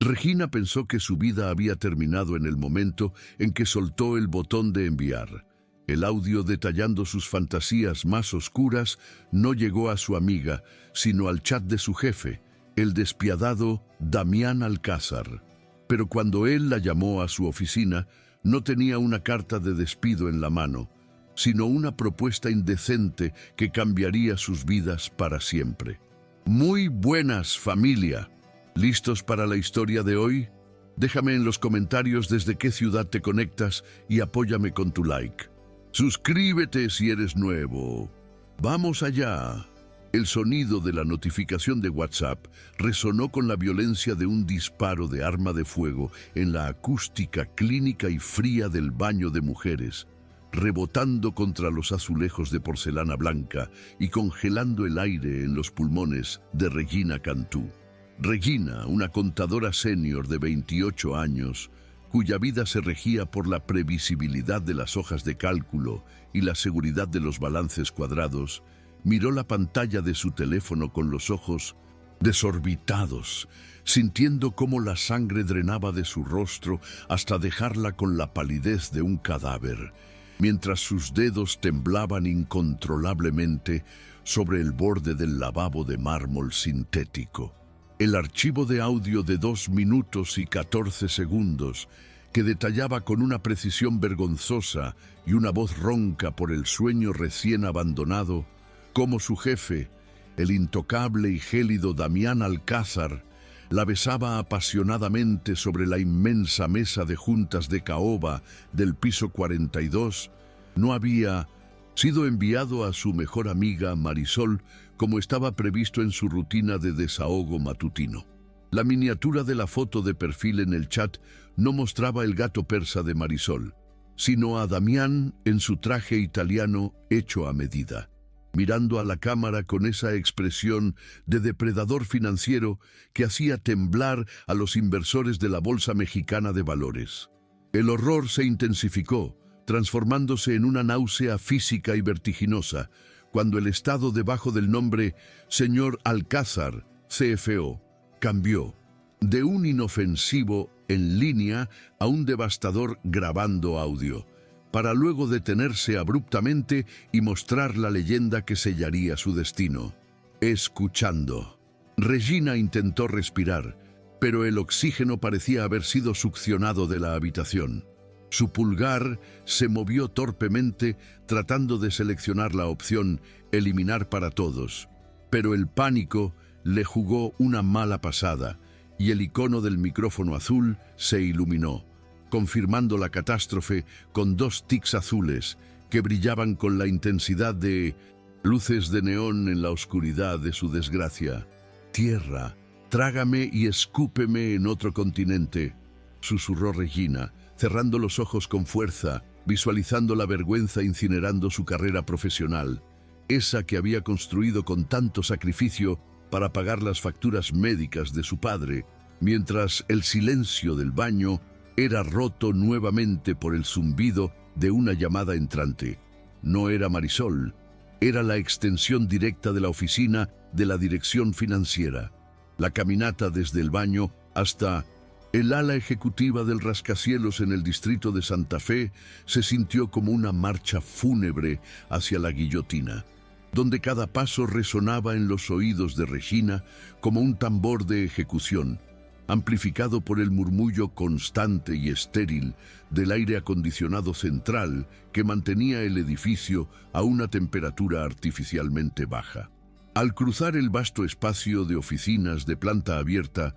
Regina pensó que su vida había terminado en el momento en que soltó el botón de enviar. El audio detallando sus fantasías más oscuras no llegó a su amiga, sino al chat de su jefe, el despiadado Damián Alcázar. Pero cuando él la llamó a su oficina, no tenía una carta de despido en la mano, sino una propuesta indecente que cambiaría sus vidas para siempre. Muy buenas, familia. ¿Listos para la historia de hoy? Déjame en los comentarios desde qué ciudad te conectas y apóyame con tu like. Suscríbete si eres nuevo. ¡Vamos allá! El sonido de la notificación de WhatsApp resonó con la violencia de un disparo de arma de fuego en la acústica clínica y fría del baño de mujeres, rebotando contra los azulejos de porcelana blanca y congelando el aire en los pulmones de Regina Cantú. Regina, una contadora senior de 28 años, cuya vida se regía por la previsibilidad de las hojas de cálculo y la seguridad de los balances cuadrados, miró la pantalla de su teléfono con los ojos desorbitados, sintiendo cómo la sangre drenaba de su rostro hasta dejarla con la palidez de un cadáver, mientras sus dedos temblaban incontrolablemente sobre el borde del lavabo de mármol sintético. El archivo de audio de 2 minutos y 14 segundos, que detallaba con una precisión vergonzosa y una voz ronca por el sueño recién abandonado, cómo su jefe, el intocable y gélido Damián Alcázar, la besaba apasionadamente sobre la inmensa mesa de juntas de caoba del piso 42, no había sido enviado a su mejor amiga Marisol como estaba previsto en su rutina de desahogo matutino. La miniatura de la foto de perfil en el chat no mostraba el gato persa de Marisol, sino a Damián en su traje italiano hecho a medida, mirando a la cámara con esa expresión de depredador financiero que hacía temblar a los inversores de la Bolsa Mexicana de Valores. El horror se intensificó, transformándose en una náusea física y vertiginosa, cuando el estado debajo del nombre Señor Alcázar, CFO, cambió de un inofensivo en línea a un devastador grabando audio, para luego detenerse abruptamente y mostrar la leyenda que sellaría su destino. Escuchando. Regina intentó respirar, pero el oxígeno parecía haber sido succionado de la habitación. Su pulgar se movió torpemente tratando de seleccionar la opción eliminar para todos, pero el pánico le jugó una mala pasada y el icono del micrófono azul se iluminó, confirmando la catástrofe con 2 tics azules que brillaban con la intensidad de luces de neón en la oscuridad de su desgracia. «Tierra, trágame y escúpeme en otro continente», susurró Regina, cerrando los ojos con fuerza, visualizando la vergüenza incinerando su carrera profesional, esa que había construido con tanto sacrificio para pagar las facturas médicas de su padre, mientras el silencio del baño era roto nuevamente por el zumbido de una llamada entrante. No era Marisol, era la extensión directa de la oficina de la dirección financiera. La caminata desde el baño hasta el ala ejecutiva del rascacielos en el distrito de Santa Fe se sintió como una marcha fúnebre hacia la guillotina, donde cada paso resonaba en los oídos de Regina como un tambor de ejecución, amplificado por el murmullo constante y estéril del aire acondicionado central que mantenía el edificio a una temperatura artificialmente baja. Al cruzar el vasto espacio de oficinas de planta abierta,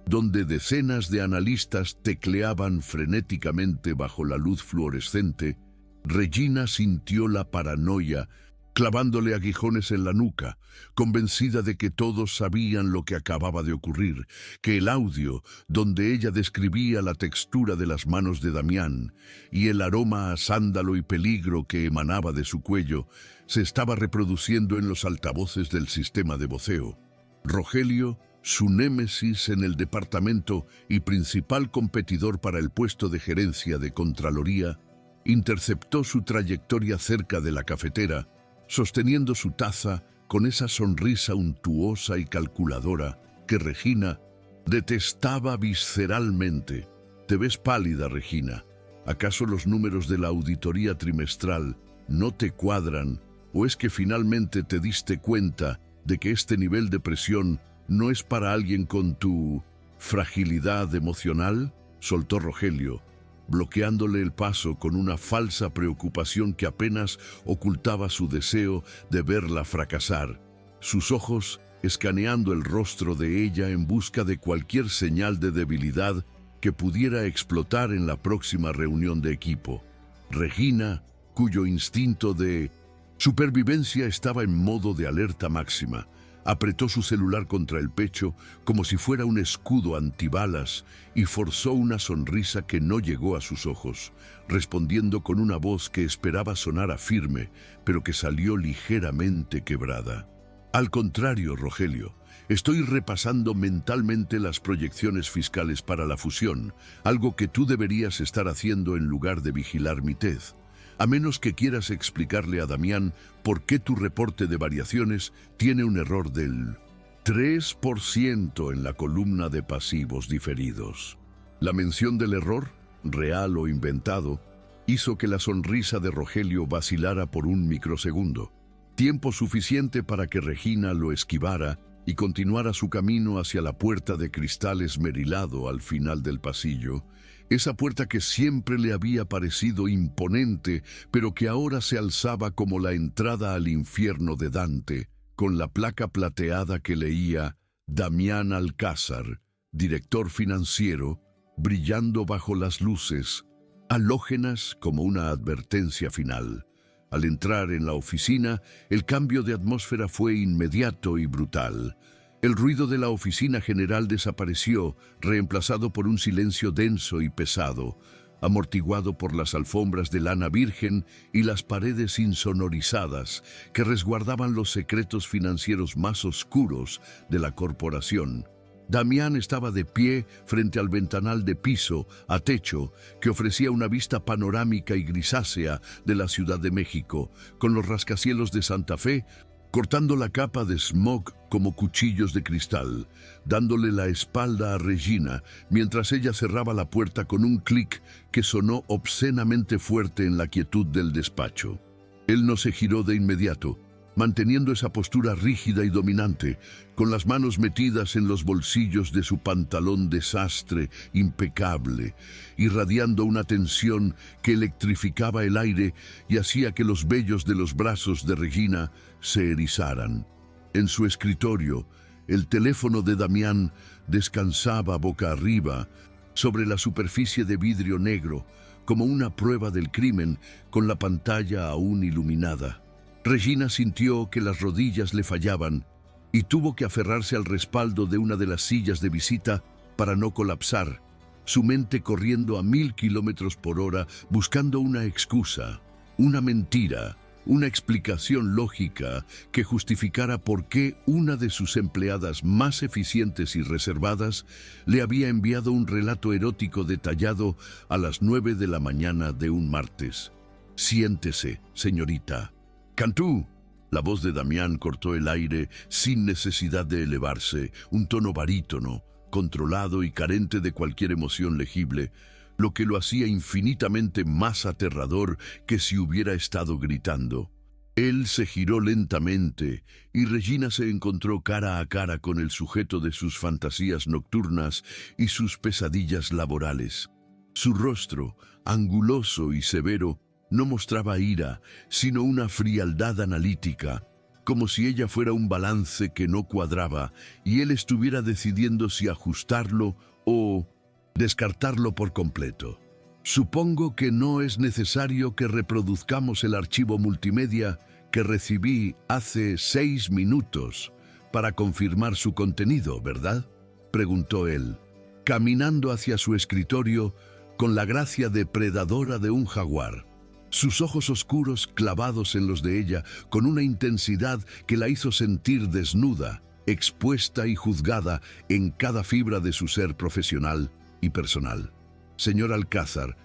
donde decenas de analistas tecleaban frenéticamente bajo la luz fluorescente, Regina sintió la paranoia clavándole aguijones en la nuca, convencida de que todos sabían lo que acababa de ocurrir, que el audio, donde ella describía la textura de las manos de Damián y el aroma a sándalo y peligro que emanaba de su cuello, se estaba reproduciendo en los altavoces del sistema de voceo. Rogelio, su némesis en el departamento y principal competidor para el puesto de gerencia de Contraloría, interceptó su trayectoria cerca de la cafetera, sosteniendo su taza con esa sonrisa untuosa y calculadora que Regina Detestaba visceralmente. Te ves pálida, Regina. ¿Acaso los números de la auditoría trimestral no te cuadran? ¿O es que finalmente te diste cuenta de que este nivel de presión no es para alguien con tu fragilidad emocional? Soltó Rogelio, bloqueándole el paso con una falsa preocupación que apenas ocultaba su deseo de verla fracasar. Sus ojos escaneando el rostro de ella en busca de cualquier señal de debilidad que pudiera explotar en la próxima reunión de equipo. Regina, cuyo instinto de supervivencia estaba en modo de alerta máxima, apretó su celular contra el pecho como si fuera un escudo antibalas y forzó una sonrisa que no llegó a sus ojos, respondiendo con una voz que esperaba sonara firme, pero que salió ligeramente quebrada. Al contrario, Rogelio, estoy repasando mentalmente las proyecciones fiscales para la fusión, algo que tú deberías estar haciendo en lugar de vigilar mi tez. A menos que quieras explicarle a Damián por qué tu reporte de variaciones tiene un error del 3% en la columna de pasivos diferidos. La mención del error, real o inventado, hizo que la sonrisa de Rogelio vacilara por un microsegundo, tiempo suficiente para que Regina lo esquivara y continuara su camino hacia la puerta de cristal esmerilado al final del pasillo, esa puerta que siempre le había parecido imponente, pero que ahora se alzaba como la entrada al infierno de Dante, con la placa plateada que leía Damián Alcázar, director financiero, brillando bajo las luces, halógenas como una advertencia final. Al entrar en la oficina, el cambio de atmósfera fue inmediato y brutal. El ruido de la oficina general desapareció, reemplazado por un silencio denso y pesado, amortiguado por las alfombras de lana virgen y las paredes insonorizadas que resguardaban los secretos financieros más oscuros de la corporación. Damián estaba de pie frente al ventanal de piso a techo que ofrecía una vista panorámica y grisácea de la Ciudad de México, con los rascacielos de Santa Fe cortando la capa de smog como cuchillos de cristal, dándole la espalda a Regina mientras ella cerraba la puerta con un clic que sonó obscenamente fuerte en la quietud del despacho. Él no se giró de inmediato, manteniendo esa postura rígida y dominante, con las manos metidas en los bolsillos de su pantalón de sastre impecable, irradiando una tensión que electrificaba el aire y hacía que los vellos de los brazos de Regina se erizaran. En su escritorio, el teléfono de Damián descansaba boca arriba sobre la superficie de vidrio negro, como una prueba del crimen, con la pantalla aún iluminada. Regina sintió que las rodillas le fallaban y tuvo que aferrarse al respaldo de una de las sillas de visita para no colapsar, su mente corriendo a 1000 kilómetros por hora buscando una excusa, una mentira, una explicación lógica que justificara por qué una de sus empleadas más eficientes y reservadas le había enviado un relato erótico detallado a las 9 de la mañana de un martes. «Siéntese, señorita». «Cantú». La voz de Damián cortó el aire sin necesidad de elevarse, un tono barítono, controlado y carente de cualquier emoción legible, lo que lo hacía infinitamente más aterrador que si hubiera estado gritando. Él se giró lentamente y Regina se encontró cara a cara con el sujeto de sus fantasías nocturnas y sus pesadillas laborales. Su rostro, anguloso y severo, no mostraba ira, sino una frialdad analítica, como si ella fuera un balance que no cuadraba y él estuviera decidiendo si ajustarlo o descartarlo por completo. «Supongo que no es necesario que reproduzcamos el archivo multimedia que recibí hace 6 minutos para confirmar su contenido, ¿verdad?», preguntó él, caminando hacia su escritorio con la gracia depredadora de un jaguar. Sus ojos oscuros clavados en los de ella con una intensidad que la hizo sentir desnuda, expuesta y juzgada en cada fibra de su ser profesional y personal. «Señor Alcázar,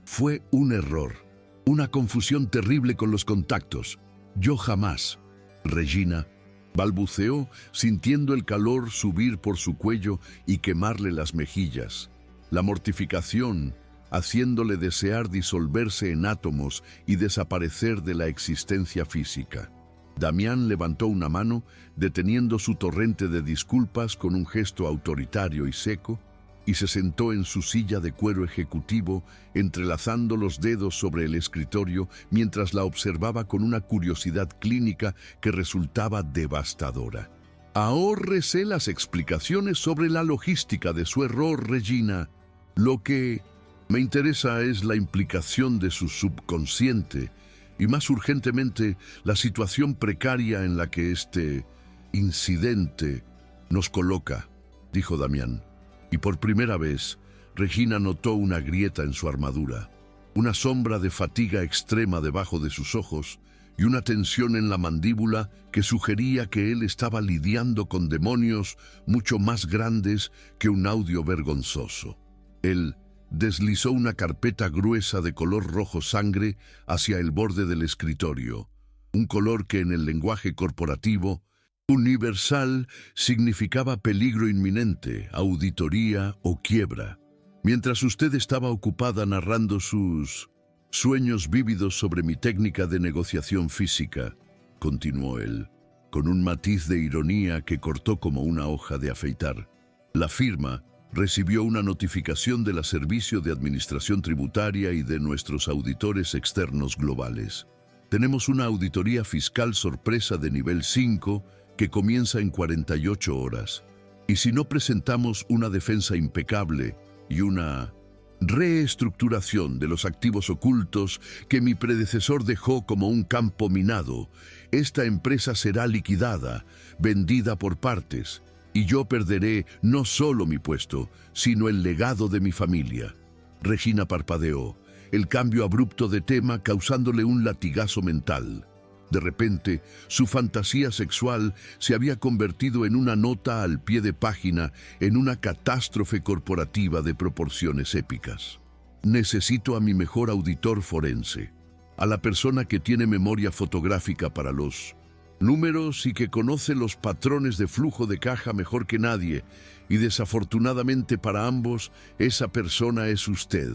fue un error, una confusión terrible con los contactos. Yo jamás». Regina, balbuceó, sintiendo el calor subir por su cuello y quemarle las mejillas. La mortificación, haciéndole desear disolverse en átomos y desaparecer de la existencia física. Damián levantó una mano, deteniendo su torrente de disculpas con un gesto autoritario y seco, y se sentó en su silla de cuero ejecutivo, entrelazando los dedos sobre el escritorio mientras la observaba con una curiosidad clínica que resultaba devastadora. Ahórrese las explicaciones sobre la logística de su error, Regina. Lo que me interesa es la implicación de su subconsciente y, más urgentemente, la situación precaria en la que este incidente nos coloca, dijo Damián. Y por primera vez, Regina notó una grieta en su armadura, una sombra de fatiga extrema debajo de sus ojos y una tensión en la mandíbula que sugería que él estaba lidiando con demonios mucho más grandes que un audio vergonzoso. Él deslizó una carpeta gruesa de color rojo sangre hacia el borde del escritorio, un color que en el lenguaje corporativo universal significaba peligro inminente, auditoría o quiebra. Mientras usted estaba ocupada narrando sus sueños vívidos sobre mi técnica de negociación física, continuó él, con un matiz de ironía que cortó como una hoja de afeitar. La firma recibió una notificación del Servicio de Administración Tributaria y de nuestros auditores externos globales. Tenemos una auditoría fiscal sorpresa de nivel 5 que comienza en 48 horas. Y si no presentamos una defensa impecable y una reestructuración de los activos ocultos que mi predecesor dejó como un campo minado, esta empresa será liquidada, vendida por partes, y yo perderé no solo mi puesto, sino el legado de mi familia. Regina parpadeó, el cambio abrupto de tema causándole un latigazo mental. De repente, su fantasía sexual se había convertido en una nota al pie de página en una catástrofe corporativa de proporciones épicas. Necesito a mi mejor auditor forense, a la persona que tiene memoria fotográfica para los números y que conoce los patrones de flujo de caja mejor que nadie, y desafortunadamente para ambos, esa persona es usted,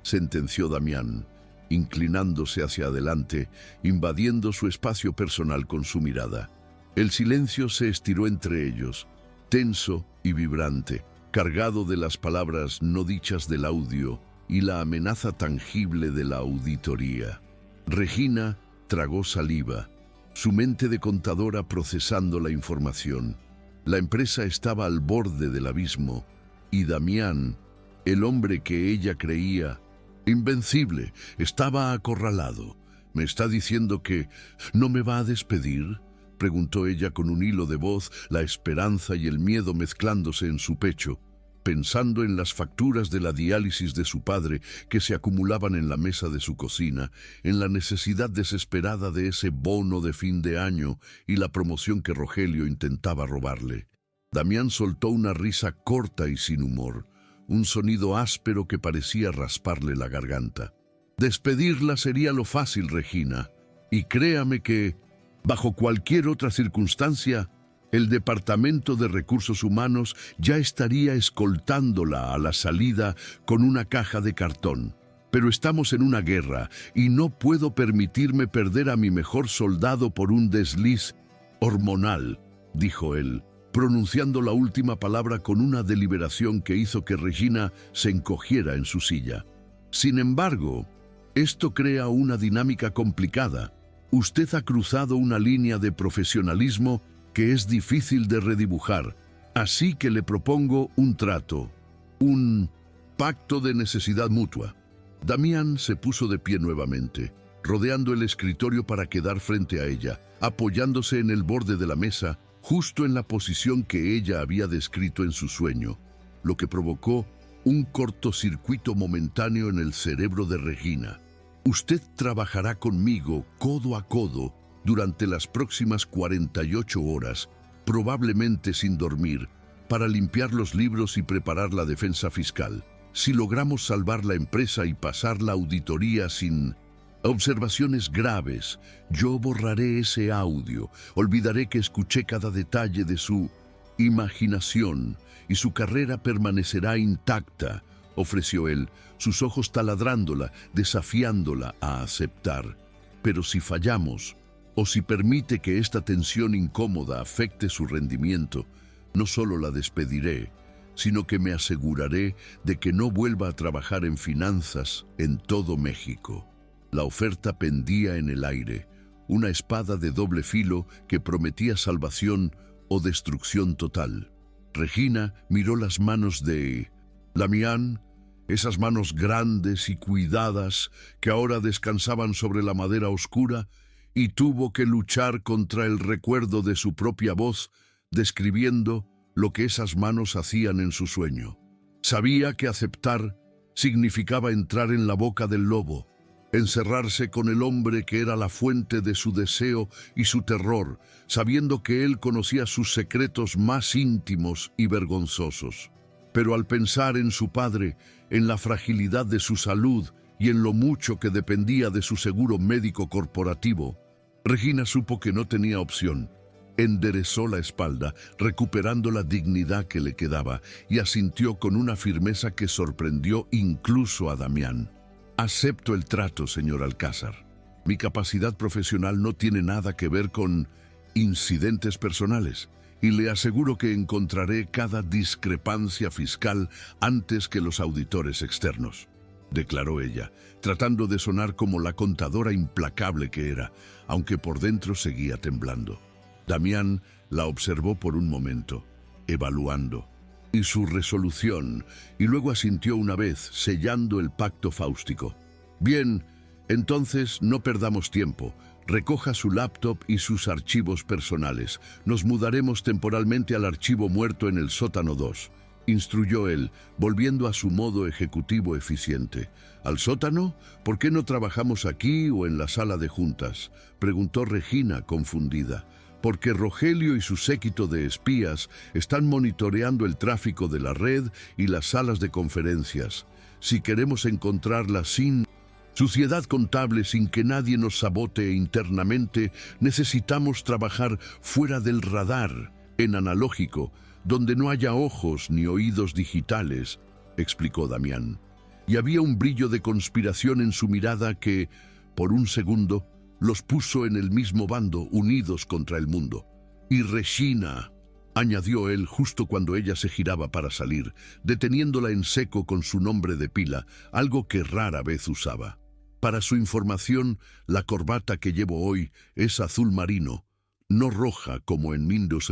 sentenció Damián, inclinándose hacia adelante, invadiendo su espacio personal con su mirada. El silencio se estiró entre ellos, tenso y vibrante, cargado de las palabras no dichas del audio y la amenaza tangible de la auditoría. Regina tragó saliva, su mente de contadora procesando la información. La empresa estaba al borde del abismo, y Damián, el hombre que ella creía invencible, estaba acorralado. ¿Me está diciendo que no me va a despedir?, preguntó ella con un hilo de voz, la esperanza y el miedo mezclándose en su pecho, pensando en las facturas de la diálisis de su padre que se acumulaban en la mesa de su cocina, en la necesidad desesperada de ese bono de fin de año y la promoción que Rogelio intentaba robarle. Damián soltó una risa corta y sin humor, un sonido áspero que parecía rasparle la garganta. Despedirla sería lo fácil, Regina, y créame que, bajo cualquier otra circunstancia, el Departamento de Recursos Humanos ya estaría escoltándola a la salida con una caja de cartón. Pero estamos en una guerra y no puedo permitirme perder a mi mejor soldado por un desliz hormonal, dijo él, pronunciando la última palabra con una deliberación que hizo que Regina se encogiera en su silla. Sin embargo, esto crea una dinámica complicada. Usted ha cruzado una línea de profesionalismo que es difícil de redibujar, así que le propongo un trato, un pacto de necesidad mutua. Damián se puso de pie nuevamente, rodeando el escritorio para quedar frente a ella, apoyándose en el borde de la mesa, justo en la posición que ella había descrito en su sueño, lo que provocó un cortocircuito momentáneo en el cerebro de Regina. Usted trabajará conmigo codo a codo durante las próximas 48 horas, probablemente sin dormir, para limpiar los libros y preparar la defensa fiscal. Si logramos salvar la empresa y pasar la auditoría sin Observaciones graves. Yo borraré ese audio. Olvidaré que escuché cada detalle de su imaginación y su carrera permanecerá intacta, ofreció él, sus ojos taladrándola, desafiándola a aceptar. Pero si fallamos, o si permite que esta tensión incómoda afecte su rendimiento, no solo la despediré, sino que me aseguraré de que no vuelva a trabajar en finanzas en todo México. La oferta pendía en el aire, una espada de doble filo que prometía salvación o destrucción total. Regina miró las manos de Damián, esas manos grandes y cuidadas que ahora descansaban sobre la madera oscura, y tuvo que luchar contra el recuerdo de su propia voz, describiendo lo que esas manos hacían en su sueño. Sabía que aceptar significaba entrar en la boca del lobo, encerrarse con el hombre que era la fuente de su deseo y su terror, sabiendo que él conocía sus secretos más íntimos y vergonzosos. Pero al pensar en su padre, en la fragilidad de su salud y en lo mucho que dependía de su seguro médico corporativo, Regina supo que no tenía opción. Enderezó la espalda, recuperando la dignidad que le quedaba, y asintió con una firmeza que sorprendió incluso a Damián. Acepto el trato, señor Alcázar. Mi capacidad profesional no tiene nada que ver con incidentes personales, y le aseguro que encontraré cada discrepancia fiscal antes que los auditores externos, declaró ella, tratando de sonar como la contadora implacable que era, aunque por dentro seguía temblando. Damián la observó por un momento, evaluando, y su resolución, y luego asintió una vez, sellando el pacto fáustico. Bien, entonces no perdamos tiempo. Recoja su laptop y sus archivos personales. Nos mudaremos temporalmente al archivo muerto en el sótano 2, instruyó él, volviendo a su modo ejecutivo eficiente. ¿Al sótano? ¿Por qué no trabajamos aquí o en la sala de juntas?, preguntó Regina, confundida. Porque Rogelio y su séquito de espías están monitoreando el tráfico de la red y las salas de conferencias. Si queremos encontrarla sin suciedad contable, sin que nadie nos sabote internamente, necesitamos trabajar fuera del radar, en analógico, donde no haya ojos ni oídos digitales, explicó Damián. Y había un brillo de conspiración en su mirada que, por un segundo, los puso en el mismo bando, unidos contra el mundo. Y Regina, añadió él justo cuando ella se giraba para salir, deteniéndola en seco con su nombre de pila, algo que rara vez usaba. Para su información, la corbata que llevo hoy es azul marino, no roja como en Windows.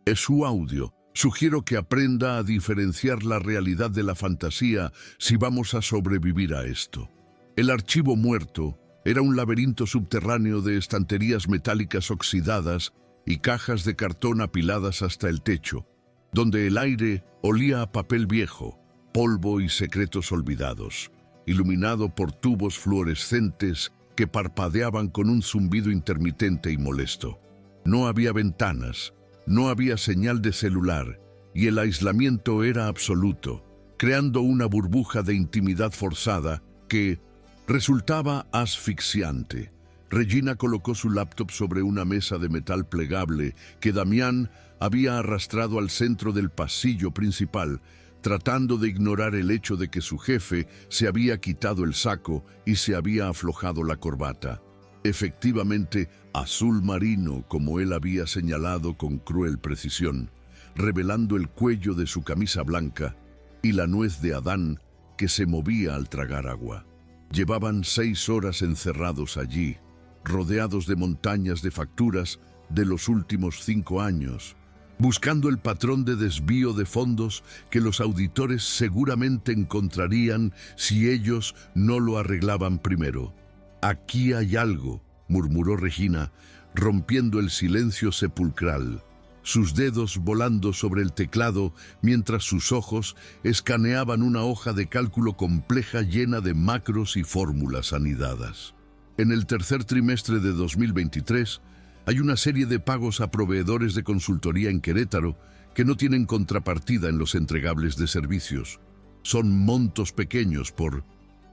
Es su audio. Sugiero que aprenda a diferenciar la realidad de la fantasía si vamos a sobrevivir a esto. El archivo muerto era un laberinto subterráneo de estanterías metálicas oxidadas y cajas de cartón apiladas hasta el techo, donde el aire olía a papel viejo, polvo y secretos olvidados, iluminado por tubos fluorescentes que parpadeaban con un zumbido intermitente y molesto. No había ventanas, no había señal de celular, y el aislamiento era absoluto, creando una burbuja de intimidad forzada que resultaba asfixiante. Regina colocó su laptop sobre una mesa de metal plegable que Damián había arrastrado al centro del pasillo principal, tratando de ignorar el hecho de que su jefe se había quitado el saco y se había aflojado la corbata. Efectivamente, azul marino, como él había señalado con cruel precisión, revelando el cuello de su camisa blanca y la nuez de Adán que se movía al tragar agua. Llevaban 6 horas encerrados allí, rodeados de montañas de facturas de los últimos 5 años, buscando el patrón de desvío de fondos que los auditores seguramente encontrarían si ellos no lo arreglaban primero. «Aquí hay algo», murmuró Regina, rompiendo el silencio sepulcral, sus dedos volando sobre el teclado mientras sus ojos escaneaban una hoja de cálculo compleja llena de macros y fórmulas anidadas. En el tercer trimestre de 2023 hay una serie de pagos a proveedores de consultoría en Querétaro que no tienen contrapartida en los entregables de servicios. Son montos pequeños por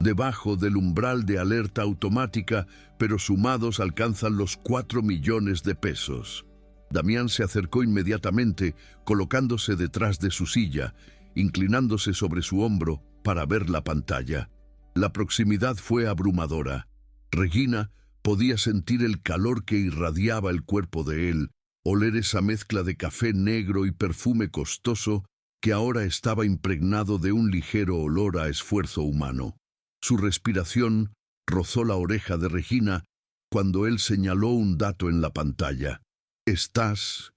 debajo del umbral de alerta automática, pero sumados alcanzan los 4 millones de pesos. Damián se acercó inmediatamente, colocándose detrás de su silla, inclinándose sobre su hombro para ver la pantalla. La proximidad fue abrumadora. Regina podía sentir el calor que irradiaba el cuerpo de él, oler esa mezcla de café negro y perfume costoso que ahora estaba impregnado de un ligero olor a esfuerzo humano. Su respiración rozó la oreja de Regina cuando él señaló un dato en la pantalla. «¿Estás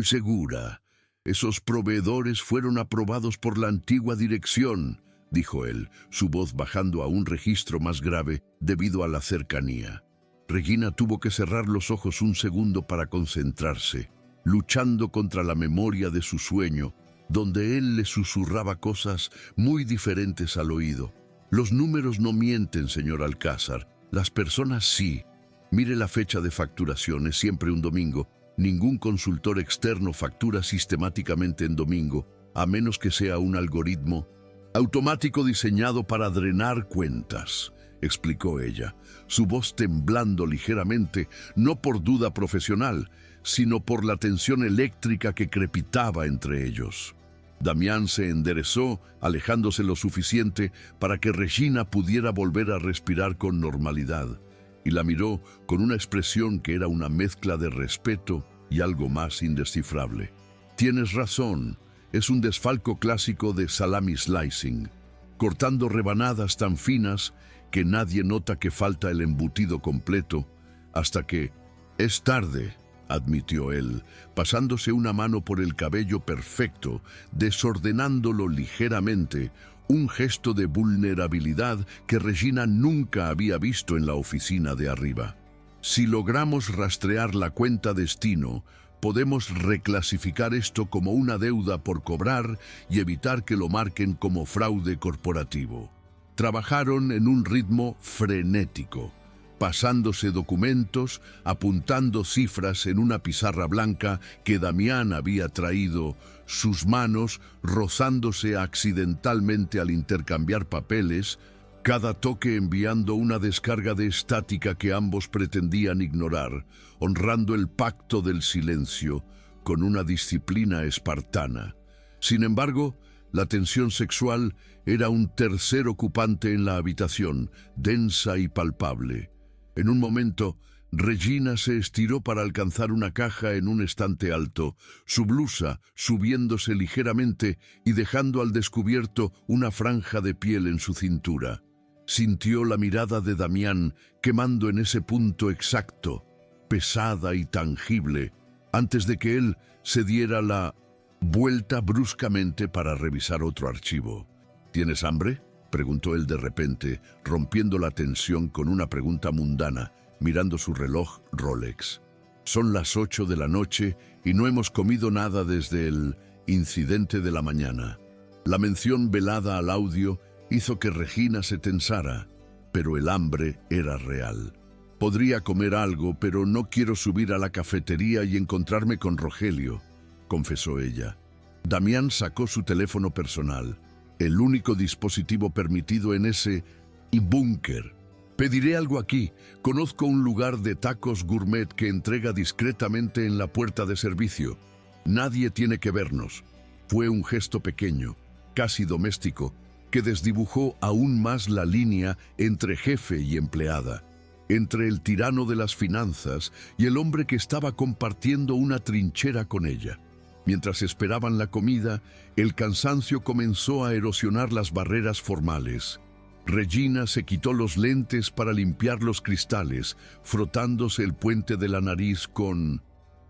segura? Esos proveedores fueron aprobados por la antigua dirección», dijo él, su voz bajando a un registro más grave debido a la cercanía. Regina tuvo que cerrar los ojos un segundo para concentrarse, luchando contra la memoria de su sueño, donde él le susurraba cosas muy diferentes al oído. «Los números no mienten, señor Alcázar. Las personas sí. Mire la fecha de facturación, es siempre un domingo. Ningún consultor externo factura sistemáticamente en domingo, a menos que sea un algoritmo automático diseñado para drenar cuentas», explicó ella, su voz temblando ligeramente, no por duda profesional, sino por la tensión eléctrica que crepitaba entre ellos. Damián se enderezó, alejándose lo suficiente para que Regina pudiera volver a respirar con normalidad, y la miró con una expresión que era una mezcla de respeto y algo más indescifrable. «Tienes razón, es un desfalco clásico de salami slicing, cortando rebanadas tan finas que nadie nota que falta el embutido completo, hasta que es tarde», admitió él, pasándose una mano por el cabello perfecto, desordenándolo ligeramente, un gesto de vulnerabilidad que Regina nunca había visto en la oficina de arriba. «Si logramos rastrear la cuenta destino, podemos reclasificar esto como una deuda por cobrar y evitar que lo marquen como fraude corporativo». Trabajaron en un ritmo frenético, pasándose documentos, apuntando cifras en una pizarra blanca que Damián había traído, sus manos rozándose accidentalmente al intercambiar papeles, cada toque enviando una descarga de estática que ambos pretendían ignorar, honrando el pacto del silencio con una disciplina espartana. Sin embargo, la tensión sexual era un tercer ocupante en la habitación, densa y palpable. En un momento, Regina se estiró para alcanzar una caja en un estante alto, su blusa subiéndose ligeramente y dejando al descubierto una franja de piel en su cintura. Sintió la mirada de Damián quemando en ese punto exacto, pesada y tangible, antes de que él se diera la vuelta bruscamente para revisar otro archivo. «¿Tienes hambre?», preguntó él de repente, rompiendo la tensión con una pregunta mundana, mirando su reloj Rolex. «Son las 8 de la noche y no hemos comido nada desde el incidente de la mañana». La mención velada al audio hizo que Regina se tensara, pero el hambre era real. «Podría comer algo, pero no quiero subir a la cafetería y encontrarme con Rogelio», confesó ella. Damián sacó su teléfono personal, el único dispositivo permitido en ese búnker. «Pediré algo aquí. Conozco un lugar de tacos gourmet que entrega discretamente en la puerta de servicio. Nadie tiene que vernos». Fue un gesto pequeño, casi doméstico, que desdibujó aún más la línea entre jefe y empleada, entre el tirano de las finanzas y el hombre que estaba compartiendo una trinchera con ella. Mientras esperaban la comida, el cansancio comenzó a erosionar las barreras formales. Regina se quitó los lentes para limpiar los cristales, frotándose el puente de la nariz con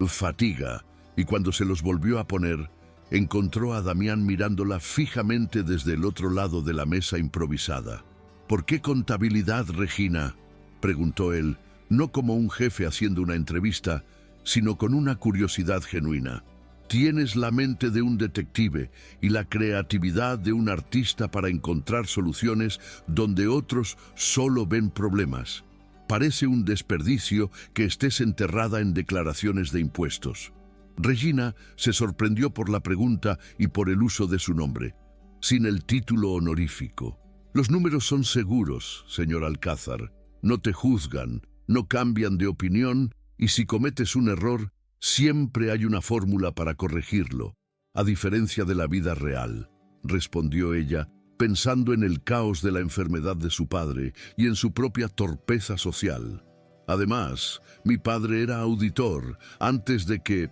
fatiga, y cuando se los volvió a poner, encontró a Damián mirándola fijamente desde el otro lado de la mesa improvisada. «¿Por qué contabilidad, Regina?», preguntó él, no como un jefe haciendo una entrevista, sino con una curiosidad genuina. «Tienes la mente de un detective y la creatividad de un artista para encontrar soluciones donde otros solo ven problemas. Parece un desperdicio que estés enterrada en declaraciones de impuestos». Regina se sorprendió por la pregunta y por el uso de su nombre, sin el título honorífico. Los números son seguros, señor Alcázar. No te juzgan, no cambian de opinión, y si cometes un error, siempre hay una fórmula para corregirlo, a diferencia de la vida real, respondió ella, pensando en el caos de la enfermedad de su padre y en su propia torpeza social. Además, mi padre era auditor antes de que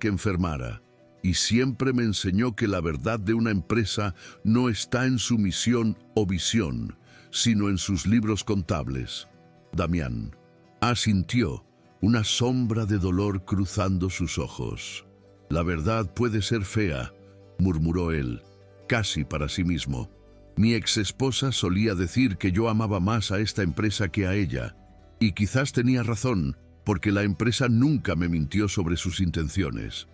enfermara, y siempre me enseñó que la verdad de una empresa no está en su misión o visión, sino en sus libros contables. Damián asintió, una sombra de dolor cruzando sus ojos. La verdad puede ser fea, murmuró él, casi para sí mismo. Mi exesposa solía decir que yo amaba más a esta empresa que a ella, y quizás tenía razón, porque la empresa nunca me mintió sobre sus intenciones.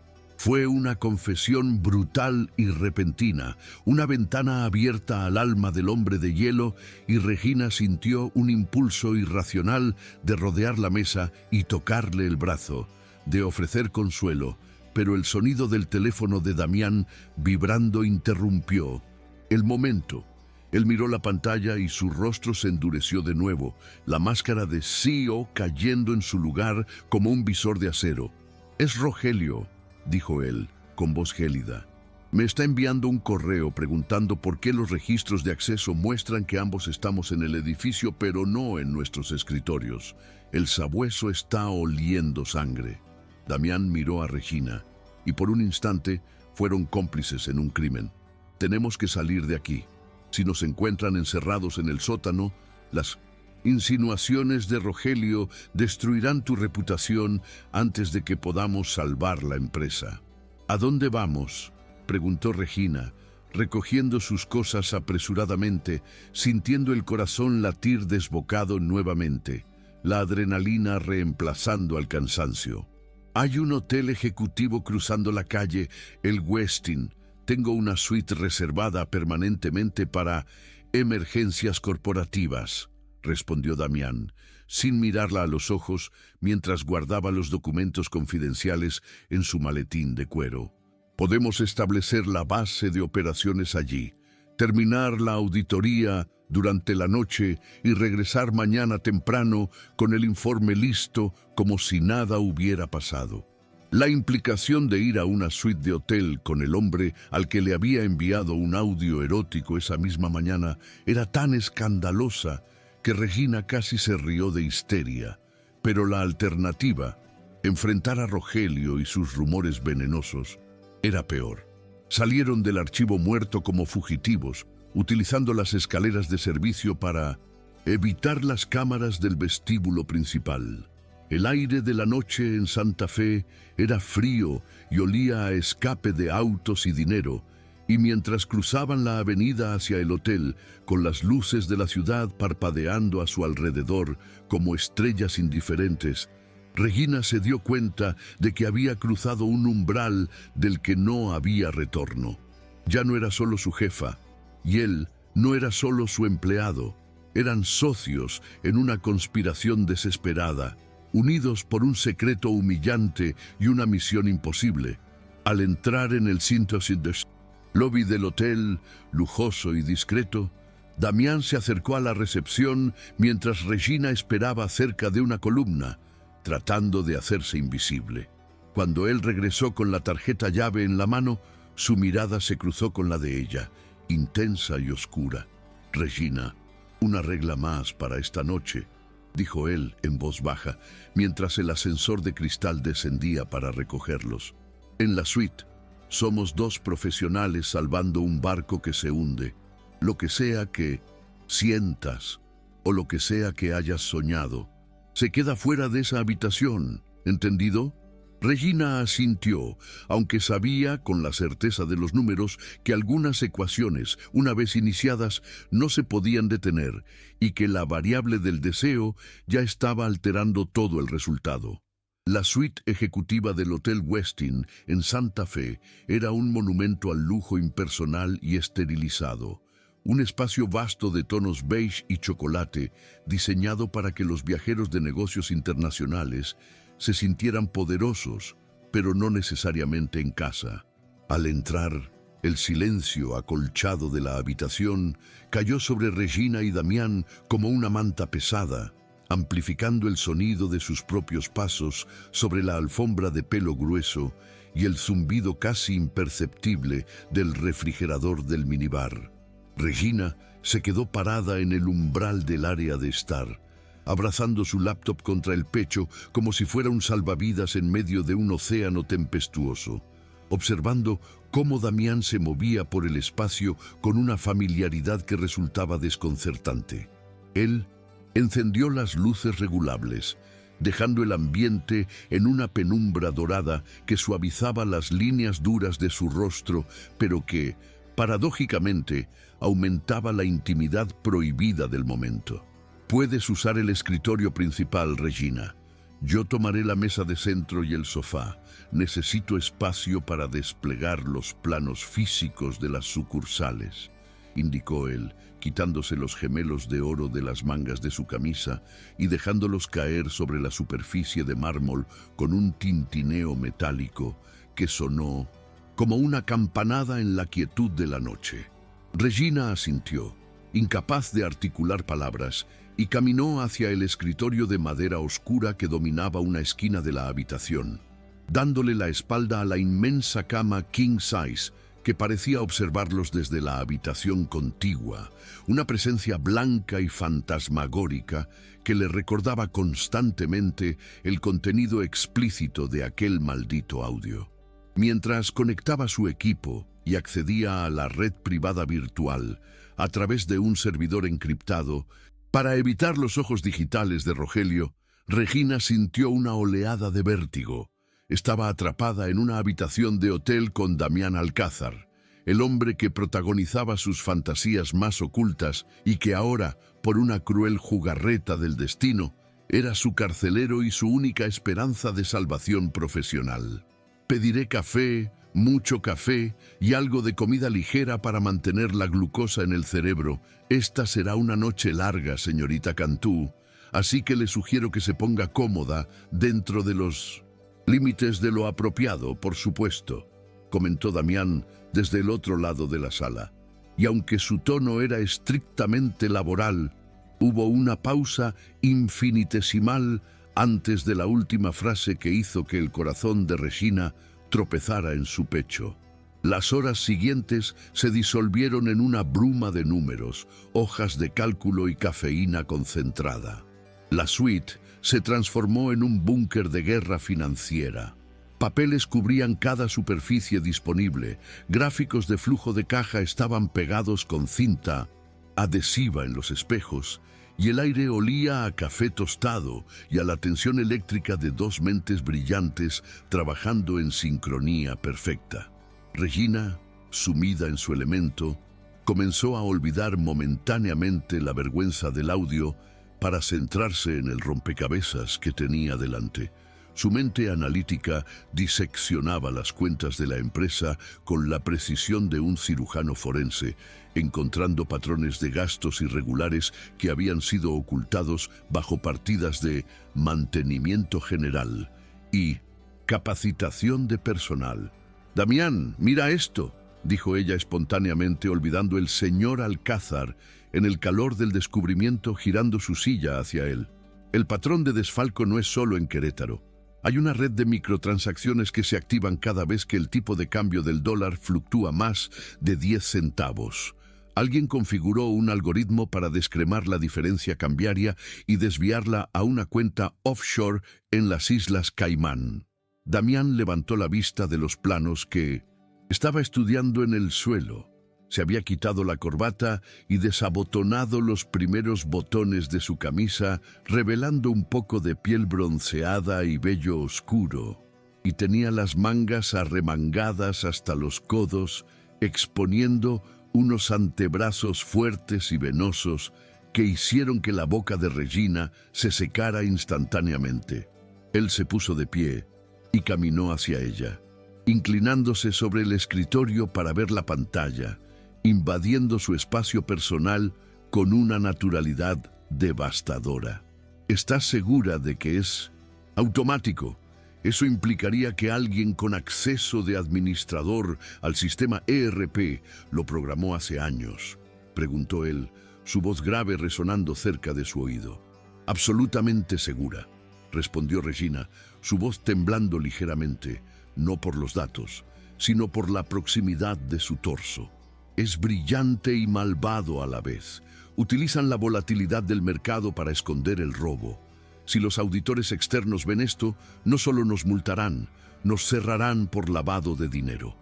Fue una confesión brutal y repentina, una ventana abierta al alma del hombre de hielo, y Regina sintió un impulso irracional de rodear la mesa y tocarle el brazo, de ofrecer consuelo, pero el sonido del teléfono de Damián vibrando interrumpió el momento. Él miró la pantalla y su rostro se endureció de nuevo, la máscara de CEO cayendo en su lugar como un visor de acero. «Es Rogelio», dijo él, con voz gélida. «Me está enviando un correo preguntando por qué los registros de acceso muestran que ambos estamos en el edificio, pero no en nuestros escritorios. El sabueso está oliendo sangre». Damián miró a Regina, y por un instante fueron cómplices en un crimen. «Tenemos que salir de aquí. Si nos encuentran encerrados en el sótano, las insinuaciones de Rogelio destruirán tu reputación antes de que podamos salvar la empresa». «¿A dónde vamos?», preguntó Regina, recogiendo sus cosas apresuradamente, sintiendo el corazón latir desbocado nuevamente, la adrenalina reemplazando al cansancio. «Hay un hotel ejecutivo cruzando la calle, el Westin. Tengo una suite reservada permanentemente para emergencias corporativas», respondió Damián, sin mirarla a los ojos mientras guardaba los documentos confidenciales en su maletín de cuero. «Podemos establecer la base de operaciones allí, terminar la auditoría durante la noche y regresar mañana temprano con el informe listo como si nada hubiera pasado». La implicación de ir a una suite de hotel con el hombre al que le había enviado un audio erótico esa misma mañana era tan escandalosa que Regina casi se rió de histeria. Pero la alternativa, enfrentar a Rogelio y sus rumores venenosos, era peor. Salieron del archivo muerto como fugitivos, utilizando las escaleras de servicio para evitar las cámaras del vestíbulo principal. El aire de la noche en Santa Fe era frío y olía a escape de autos y dinero, y mientras cruzaban la avenida hacia el hotel, con las luces de la ciudad parpadeando a su alrededor como estrellas indiferentes, Regina se dio cuenta de que había cruzado un umbral del que no había retorno. Ya no era solo su jefa, y él no era solo su empleado. Eran socios en una conspiración desesperada, unidos por un secreto humillante y una misión imposible. Al entrar en el Synthesis lobby del hotel, lujoso y discreto, Damián se acercó a la recepción mientras Regina esperaba cerca de una columna, tratando de hacerse invisible. Cuando él regresó con la tarjeta llave en la mano, su mirada se cruzó con la de ella, intensa y oscura. «Regina, una regla más para esta noche», dijo él en voz baja, mientras el ascensor de cristal descendía para recogerlos. «En la suite, somos dos profesionales salvando un barco que se hunde. Lo que sea que sientas o lo que sea que hayas soñado, se queda fuera de esa habitación, ¿entendido?» Regina asintió, aunque sabía con la certeza de los números que algunas ecuaciones, una vez iniciadas, no se podían detener y que la variable del deseo ya estaba alterando todo el resultado. La suite ejecutiva del Hotel Westin en Santa Fe era un monumento al lujo impersonal y esterilizado. Un espacio vasto de tonos beige y chocolate, diseñado para que los viajeros de negocios internacionales se sintieran poderosos, pero no necesariamente en casa. Al entrar, El silencio acolchado de la habitación cayó sobre Regina y Damián como una manta pesada, amplificando el sonido de sus propios pasos sobre la alfombra de pelo grueso y el zumbido casi imperceptible del refrigerador del minibar. Regina se quedó parada en el umbral del área de estar, abrazando su laptop contra el pecho como si fuera un salvavidas en medio de un océano tempestuoso, observando cómo Damián se movía por el espacio con una familiaridad que resultaba desconcertante. Él encendió las luces regulables, dejando el ambiente en una penumbra dorada que suavizaba las líneas duras de su rostro, pero que, paradójicamente, aumentaba la intimidad prohibida del momento. «Puedes usar el escritorio principal, Regina. Yo tomaré la mesa de centro y el sofá. Necesito espacio para desplegar los planos físicos de las sucursales», indicó él, quitándose los gemelos de oro de las mangas de su camisa y dejándolos caer sobre la superficie de mármol con un tintineo metálico que sonó como una campanada en la quietud de la noche. Regina asintió, incapaz de articular palabras, y caminó hacia el escritorio de madera oscura que dominaba una esquina de la habitación, dándole la espalda a la inmensa cama king size que parecía observarlos desde la habitación contigua, una presencia blanca y fantasmagórica que le recordaba constantemente el contenido explícito de aquel maldito audio. Mientras conectaba su equipo y accedía a la red privada virtual a través de un servidor encriptado, para evitar los ojos digitales de Rogelio, Regina sintió una oleada de vértigo. Estaba atrapada en una habitación de hotel con Damián Alcázar, el hombre que protagonizaba sus fantasías más ocultas y que ahora, por una cruel jugarreta del destino, era su carcelero y su única esperanza de salvación profesional. «Pediré café, mucho café y algo de comida ligera para mantener la glucosa en el cerebro. Esta será una noche larga, señorita Cantú, así que le sugiero que se ponga cómoda dentro de los límites de lo apropiado, por supuesto», comentó Damián desde el otro lado de la sala. Y aunque su tono era estrictamente laboral, hubo una pausa infinitesimal antes de la última frase que hizo que el corazón de Regina tropezara en su pecho. Las horas siguientes se disolvieron en una bruma de números, hojas de cálculo y cafeína concentrada. La suite se transformó en un búnker de guerra financiera. Papeles cubrían cada superficie disponible, gráficos de flujo de caja estaban pegados con cinta adhesiva en los espejos, y el aire olía a café tostado y a la tensión eléctrica de dos mentes brillantes trabajando en sincronía perfecta. Regina, sumida en su elemento, comenzó a olvidar momentáneamente la vergüenza del audio para centrarse en el rompecabezas que tenía delante. Su mente analítica diseccionaba las cuentas de la empresa con la precisión de un cirujano forense, encontrando patrones de gastos irregulares que habían sido ocultados bajo partidas de mantenimiento general y capacitación de personal. «Damián, mira esto», dijo ella espontáneamente, olvidando el señor Alcázar en el calor del descubrimiento, girando su silla hacia él. «El patrón de desfalco no es solo en Querétaro. Hay una red de microtransacciones que se activan cada vez que el tipo de cambio del dólar fluctúa más de 10 centavos. Alguien configuró un algoritmo para descremar la diferencia cambiaria y desviarla a una cuenta offshore en las Islas Caimán». Damián levantó la vista de los planos que estaba estudiando en el suelo. Se había quitado la corbata y desabotonado los primeros botones de su camisa, revelando un poco de piel bronceada y vello oscuro, y tenía las mangas arremangadas hasta los codos, exponiendo unos antebrazos fuertes y venosos que hicieron que la boca de Regina se secara instantáneamente. Él se puso de pie y caminó hacia ella, inclinándose sobre el escritorio para ver la pantalla, invadiendo su espacio personal con una naturalidad devastadora. «¿Estás segura de que es automático? Eso implicaría que alguien con acceso de administrador al sistema ERP lo programó hace años, preguntó él, su voz grave resonando cerca de su oído. Absolutamente segura, respondió Regina, su voz temblando ligeramente, no por los datos, sino por la proximidad de su torso. Es brillante y malvado a la vez. Utilizan la volatilidad del mercado para esconder el robo. Si los auditores externos ven esto, no solo nos multarán, nos cerrarán por lavado de dinero.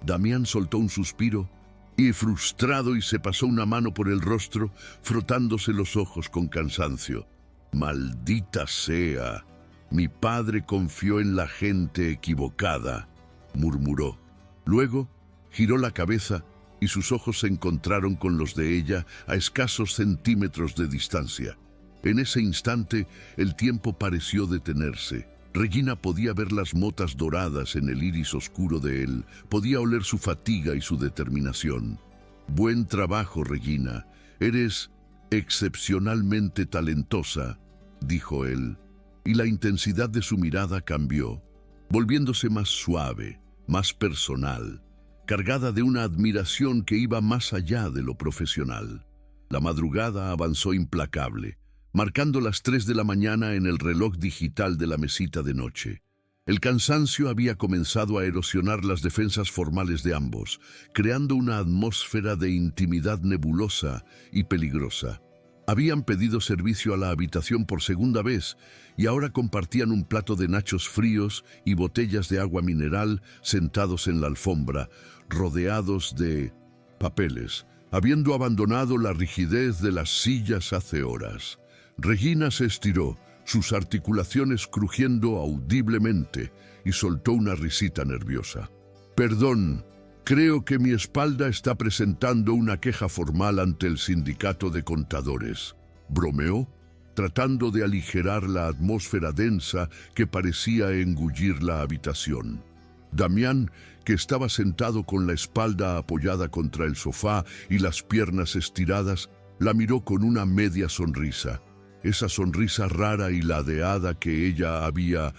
Damián soltó un suspiro y, frustrado, y se pasó una mano por el rostro, frotándose los ojos con cansancio. «Maldita sea, mi padre confió en la gente equivocada», murmuró. Luego, giró la cabeza y sus ojos se encontraron con los de ella a escasos centímetros de distancia. En ese instante, el tiempo pareció detenerse. Regina podía ver las motas doradas en el iris oscuro de él, podía oler su fatiga y su determinación. «Buen trabajo, Regina. Eres excepcionalmente talentosa», dijo él, y la intensidad de su mirada cambió, volviéndose más suave, más personal, cargada de una admiración que iba más allá de lo profesional. La madrugada avanzó implacable, marcando las 3 de la mañana en el reloj digital de la mesita de noche. El cansancio había comenzado a erosionar las defensas formales de ambos, creando una atmósfera de intimidad nebulosa y peligrosa. Habían pedido servicio a la habitación por segunda vez y ahora compartían un plato de nachos fríos y botellas de agua mineral sentados en la alfombra, rodeados de papeles, habiendo abandonado la rigidez de las sillas hace horas. Regina se estiró, sus articulaciones crujiendo audiblemente, y soltó una risita nerviosa. «Perdón, creo que mi espalda está presentando una queja formal ante el sindicato de contadores», bromeó, tratando de aligerar la atmósfera densa que parecía engullir la habitación. Damián, que estaba sentado con la espalda apoyada contra el sofá y las piernas estiradas, la miró con una media sonrisa. Esa sonrisa rara y ladeada que ella había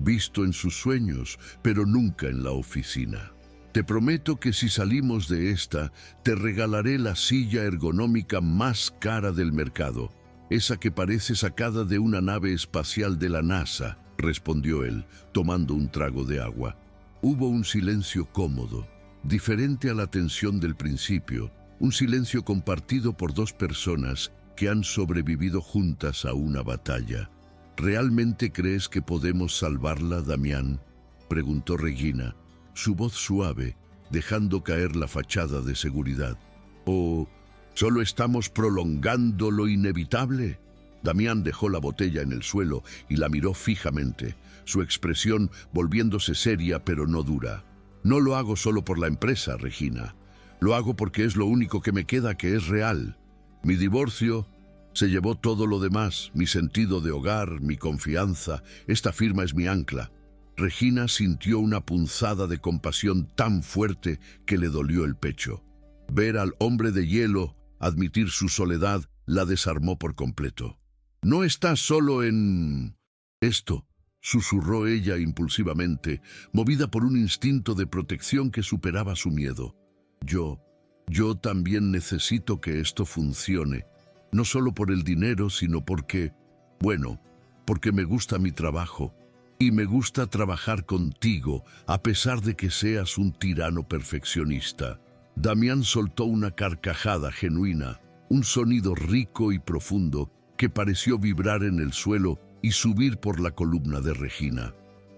visto en sus sueños, pero nunca en la oficina. «Te prometo que si salimos de esta, te regalaré la silla ergonómica más cara del mercado, esa que parece sacada de una nave espacial de la NASA», respondió él, tomando un trago de agua. Hubo un silencio cómodo, diferente a la tensión del principio, un silencio compartido por dos personas que han sobrevivido juntas a una batalla. «¿Realmente crees que podemos salvarla, Damián?», preguntó Regina, su voz suave, dejando caer la fachada de seguridad. «¿O solo estamos prolongando lo inevitable?». Damián dejó la botella en el suelo y la miró fijamente, su expresión volviéndose seria pero no dura. «No lo hago solo por la empresa, Regina. Lo hago porque es lo único que me queda que es real. Mi divorcio se llevó todo lo demás, mi sentido de hogar, mi confianza. Esta firma es mi ancla». Regina sintió una punzada de compasión tan fuerte que le dolió el pecho. Ver al hombre de hielo admitir su soledad la desarmó por completo. «No estás solo en esto», susurró ella impulsivamente, movida por un instinto de protección que superaba su miedo. Yo también necesito que esto funcione, no solo por el dinero, sino porque me gusta mi trabajo, y me gusta trabajar contigo, a pesar de que seas un tirano perfeccionista». Damián soltó una carcajada genuina, un sonido rico y profundo que pareció vibrar en el suelo y subir por la columna de Regina.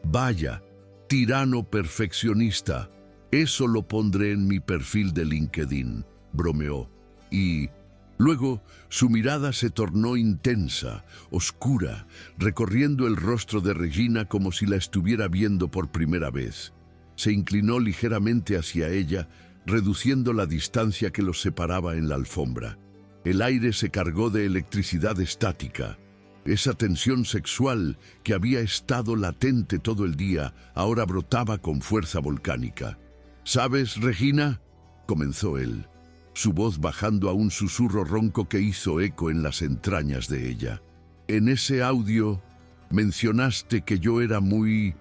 «Vaya, tirano perfeccionista, eso lo pondré en mi perfil de LinkedIn», bromeó. Y luego su mirada se tornó intensa, oscura, recorriendo el rostro de Regina como si la estuviera viendo por primera vez. Se inclinó ligeramente hacia ella, reduciendo la distancia que los separaba en la alfombra. El aire se cargó de electricidad estática. Esa tensión sexual que había estado latente todo el día ahora brotaba con fuerza volcánica. «¿Sabes, Regina?», comenzó él, su voz bajando a un susurro ronco que hizo eco en las entrañas de ella. «En ese audio mencionaste que yo era muy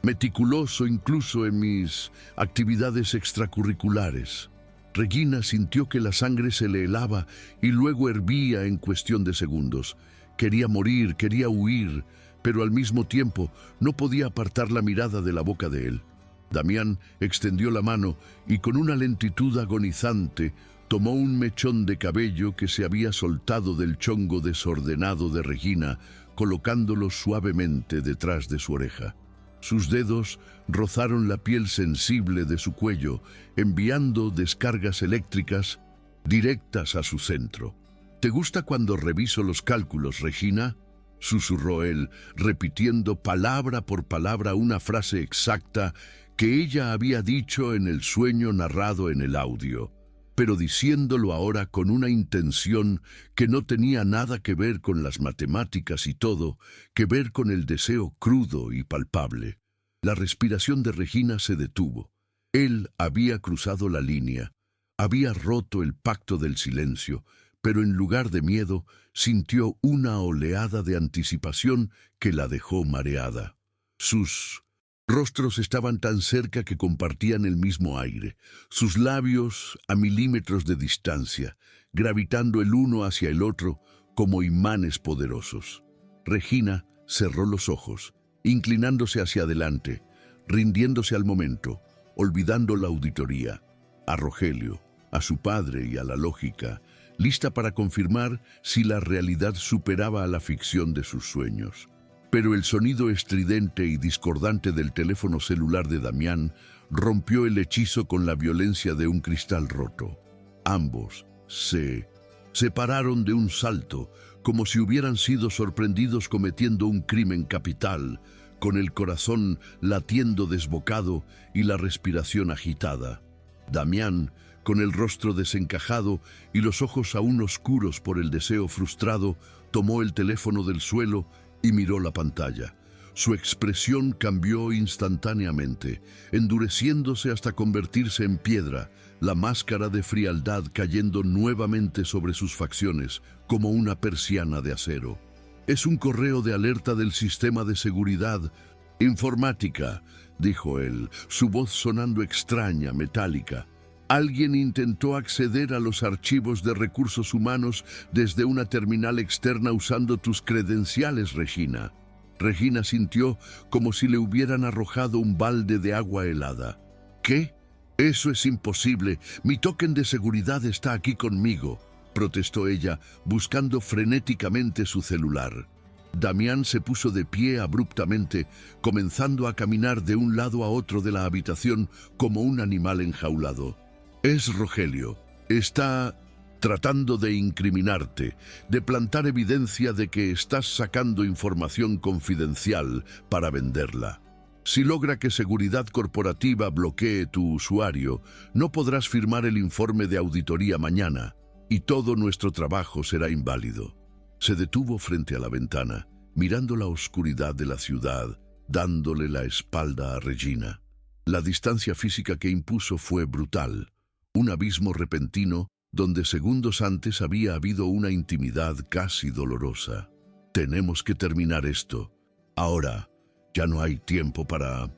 meticuloso incluso en mis actividades extracurriculares. Regina sintió que la sangre se le helaba y luego hervía en cuestión de segundos. Quería morir, quería huir, pero al mismo tiempo no podía apartar la mirada de la boca de él. Damián extendió la mano y con una lentitud agonizante tomó un mechón de cabello que se había soltado del chongo desordenado de Regina, colocándolo suavemente detrás de su oreja. Sus dedos rozaron la piel sensible de su cuello, enviando descargas eléctricas directas a su centro. ¿Te gusta cuando reviso los cálculos, Regina?, susurró él, repitiendo palabra por palabra una frase exacta que ella había dicho en el sueño narrado en el audio, pero diciéndolo ahora con una intención que no tenía nada que ver con las matemáticas y todo, que ver con el deseo crudo y palpable. La respiración de Regina se detuvo. Él había cruzado la línea, había roto el pacto del silencio, pero en lugar de miedo, sintió una oleada de anticipación que la dejó mareada. Sus rostros estaban tan cerca que compartían el mismo aire, sus labios a milímetros de distancia, gravitando el uno hacia el otro como imanes poderosos. Regina cerró los ojos, inclinándose hacia adelante, rindiéndose al momento, olvidando la auditoría, a Rogelio, a su padre y a la lógica, lista para confirmar si la realidad superaba a la ficción de sus sueños. Pero el sonido estridente y discordante del teléfono celular de Damián rompió el hechizo con la violencia de un cristal roto. Ambos se separaron de un salto, como si hubieran sido sorprendidos cometiendo un crimen capital, con el corazón latiendo desbocado y la respiración agitada. Damián, con el rostro desencajado y los ojos aún oscuros por el deseo frustrado, tomó el teléfono del suelo y miró la pantalla. Su expresión cambió instantáneamente, endureciéndose hasta convertirse en piedra, la máscara de frialdad cayendo nuevamente sobre sus facciones como una persiana de acero. «Es un correo de alerta del sistema de seguridad informática», dijo él, su voz sonando extraña, metálica. «Alguien intentó acceder a los archivos de recursos humanos desde una terminal externa usando tus credenciales, Regina». Regina sintió como si le hubieran arrojado un balde de agua helada. «¿Qué? Eso es imposible. Mi token de seguridad está aquí conmigo», protestó ella, buscando frenéticamente su celular. Damián se puso de pie abruptamente, comenzando a caminar de un lado a otro de la habitación como un animal enjaulado. «Es Rogelio. Está tratando de incriminarte, de plantar evidencia de que estás sacando información confidencial para venderla. Si logra que Seguridad Corporativa bloquee tu usuario, no podrás firmar el informe de auditoría mañana, y todo nuestro trabajo será inválido». Se detuvo frente a la ventana, mirando la oscuridad de la ciudad, dándole la espalda a Regina. La distancia física que impuso fue brutal. Un abismo repentino donde segundos antes había habido una intimidad casi dolorosa. «Tenemos que terminar esto. Ahora, ya no hay tiempo para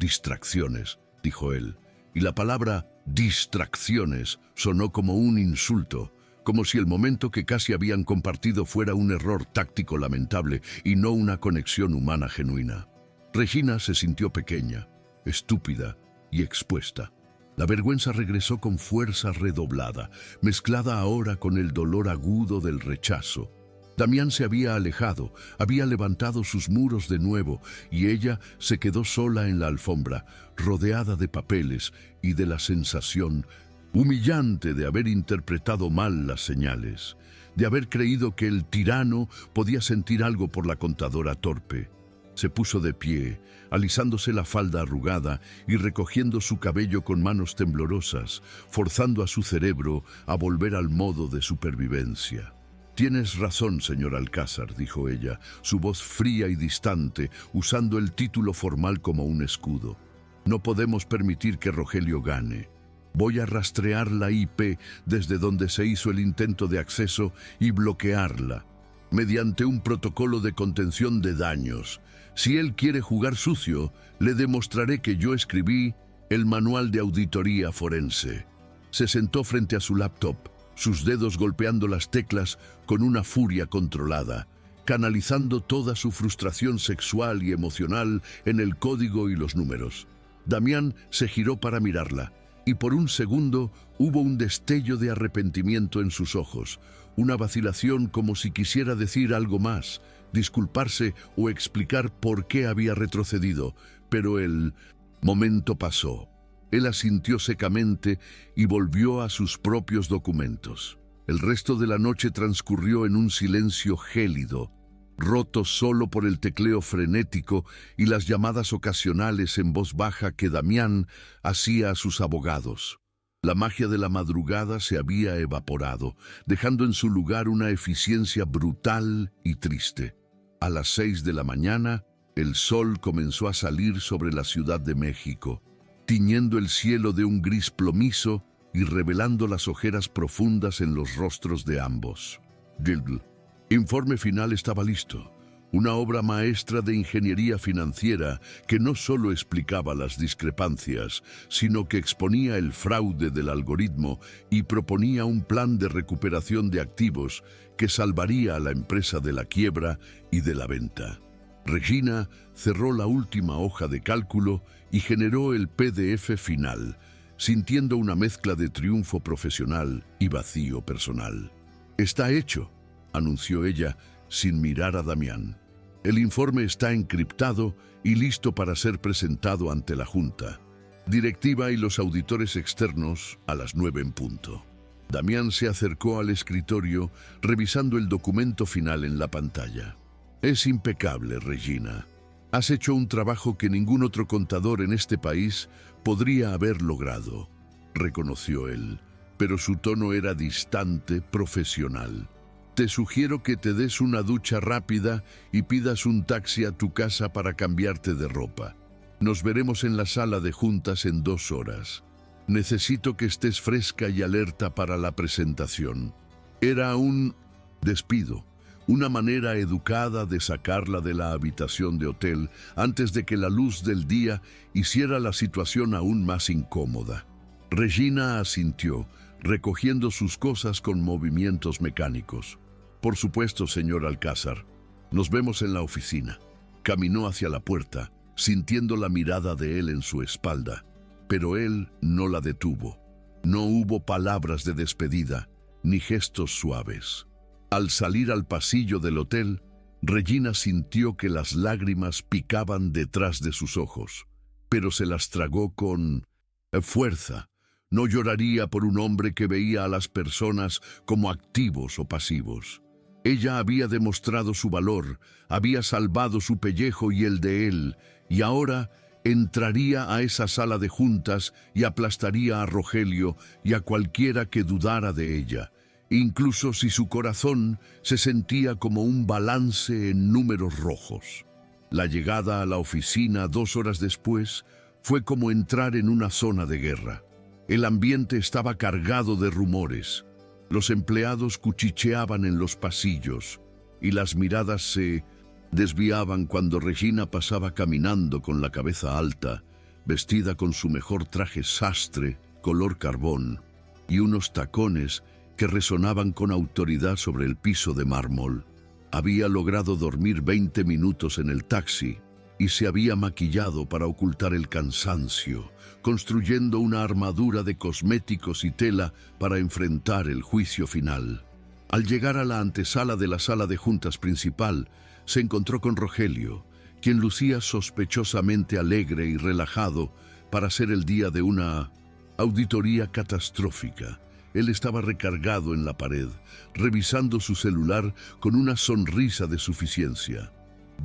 distracciones», dijo él. Y la palabra distracciones sonó como un insulto, como si el momento que casi habían compartido fuera un error táctico lamentable y no una conexión humana genuina. Regina se sintió pequeña, estúpida y expuesta. La vergüenza regresó con fuerza redoblada, mezclada ahora con el dolor agudo del rechazo. Damián se había alejado, había levantado sus muros de nuevo, y ella se quedó sola en la alfombra, rodeada de papeles y de la sensación humillante de haber interpretado mal las señales, de haber creído que el tirano podía sentir algo por la contadora torpe. Se puso de pie, alisándose la falda arrugada y recogiendo su cabello con manos temblorosas, forzando a su cerebro a volver al modo de supervivencia. «Tienes razón, señor Alcázar», dijo ella, su voz fría y distante, usando el título formal como un escudo. «No podemos permitir que Rogelio gane. Voy a rastrear la IP desde donde se hizo el intento de acceso y bloquearla. mediante un protocolo de contención de daños. Si él quiere jugar sucio, le demostraré que yo escribí el manual de auditoría forense. Se sentó frente a su laptop, sus dedos golpeando las teclas con una furia controlada, canalizando toda su frustración sexual y emocional en el código y los números. Damián se giró para mirarla, y por un segundo hubo un destello de arrepentimiento en sus ojos, una vacilación como si quisiera decir algo más, disculparse o explicar por qué había retrocedido, pero el momento pasó. Él asintió secamente y volvió a sus propios documentos. El resto de la noche transcurrió en un silencio gélido, roto solo por el tecleo frenético y las llamadas ocasionales en voz baja que Damián hacía a sus abogados. La magia de la madrugada se había evaporado, dejando en su lugar una eficiencia brutal y triste. A las 6 de la mañana, el sol comenzó a salir sobre la Ciudad de México, tiñendo el cielo de un gris plomizo y revelando las ojeras profundas en los rostros de ambos. El informe final estaba listo, una obra maestra de ingeniería financiera que no solo explicaba las discrepancias, sino que exponía el fraude del algoritmo y proponía un plan de recuperación de activos que salvaría a la empresa de la quiebra y de la venta. Regina cerró la última hoja de cálculo y generó el PDF final, sintiendo una mezcla de triunfo profesional y vacío personal. «Está hecho», anunció ella sin mirar a Damián. «El informe está encriptado y listo para ser presentado ante la Junta. Directiva y los auditores externos a las 9 en punto». Damián se acercó al escritorio, revisando el documento final en la pantalla. «Es impecable, Regina. Has hecho un trabajo que ningún otro contador en este país podría haber logrado», reconoció él, pero su tono era distante, profesional. «Te sugiero que te des una ducha rápida y pidas un taxi a tu casa para cambiarte de ropa. Nos veremos en la sala de juntas en 2 horas. Necesito que estés fresca y alerta para la presentación». Era un despido, una manera educada de sacarla de la habitación de hotel antes de que la luz del día hiciera la situación aún más incómoda. Regina asintió, recogiendo sus cosas con movimientos mecánicos. «Por supuesto, señor Alcázar. Nos vemos en la oficina». Caminó hacia la puerta, sintiendo la mirada de él en su espalda, pero él no la detuvo. No hubo palabras de despedida, ni gestos suaves. Al salir al pasillo del hotel, Regina sintió que las lágrimas picaban detrás de sus ojos, pero se las tragó con fuerza. No lloraría por un hombre que veía a las personas como activos o pasivos. Ella había demostrado su valor, había salvado su pellejo y el de él, y ahora entraría a esa sala de juntas y aplastaría a Rogelio y a cualquiera que dudara de ella, incluso si su corazón se sentía como un balance en números rojos. La llegada a la oficina 2 horas después fue como entrar en una zona de guerra. El ambiente estaba cargado de rumores. Los empleados cuchicheaban en los pasillos y las miradas se desviaban cuando Regina pasaba caminando con la cabeza alta, vestida con su mejor traje sastre, color carbón, y unos tacones que resonaban con autoridad sobre el piso de mármol. Había logrado dormir 20 minutos en el taxi y se había maquillado para ocultar el cansancio, construyendo una armadura de cosméticos y tela para enfrentar el juicio final. Al llegar a la antesala de la sala de juntas principal, se encontró con Rogelio, quien lucía sospechosamente alegre y relajado para ser el día de una auditoría catastrófica. Él estaba recargado en la pared, revisando su celular con una sonrisa de suficiencia.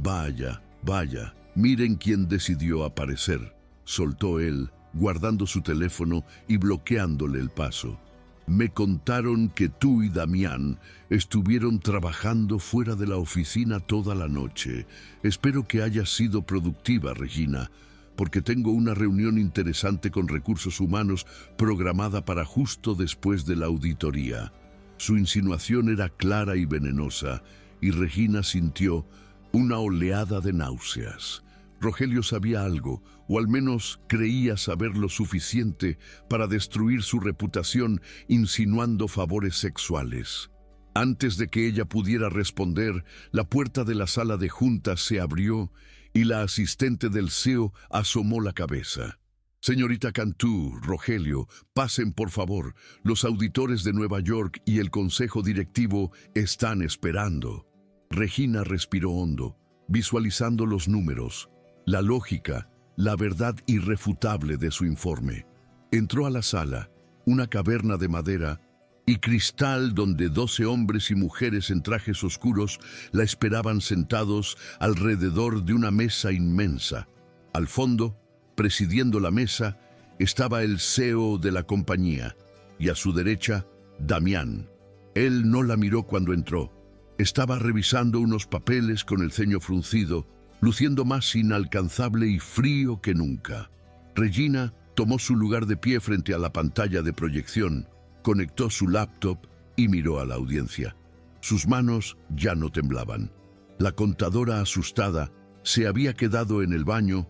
«Vaya, vaya, miren quién decidió aparecer», soltó él, guardando su teléfono y bloqueándole el paso. «Me contaron que tú y Damián estuvieron trabajando fuera de la oficina toda la noche. Espero que haya sido productiva, Regina, porque tengo una reunión interesante con recursos humanos programada para justo después de la auditoría». Su insinuación era clara y venenosa, y Regina sintió una oleada de náuseas. Rogelio sabía algo, o al menos creía saber lo suficiente para destruir su reputación insinuando favores sexuales. Antes de que ella pudiera responder, la puerta de la sala de juntas se abrió y la asistente del CEO asomó la cabeza. Señorita Cantú, Rogelio, pasen por favor. Los auditores de Nueva York y el consejo directivo están esperando. Regina respiró hondo, visualizando los números, la lógica, la verdad irrefutable de su informe. Entró a la sala, una caverna de madera y cristal donde 12 hombres y mujeres en trajes oscuros la esperaban sentados alrededor de una mesa inmensa. Al fondo, presidiendo la mesa, estaba el CEO de la compañía y a su derecha, Damián. Él no la miró cuando entró. Estaba revisando unos papeles con el ceño fruncido, luciendo más inalcanzable y frío que nunca. Regina tomó su lugar de pie frente a la pantalla de proyección, conectó su laptop y miró a la audiencia. Sus manos ya no temblaban. La contadora, asustada, se había quedado en el baño.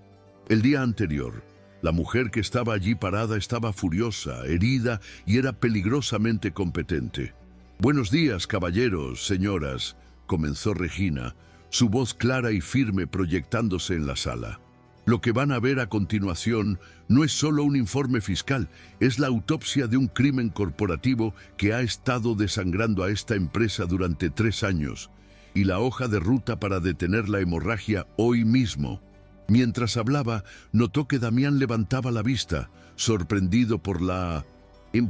El día anterior, la mujer que estaba allí parada estaba furiosa, herida y era peligrosamente competente. «Buenos días, caballeros, señoras», comenzó Regina, su voz clara y firme proyectándose en la sala. Lo que van a ver a continuación no es solo un informe fiscal, es la autopsia de un crimen corporativo que ha estado desangrando a esta empresa durante 3 años, y la hoja de ruta para detener la hemorragia hoy mismo. Mientras hablaba, notó que Damián levantaba la vista, sorprendido por la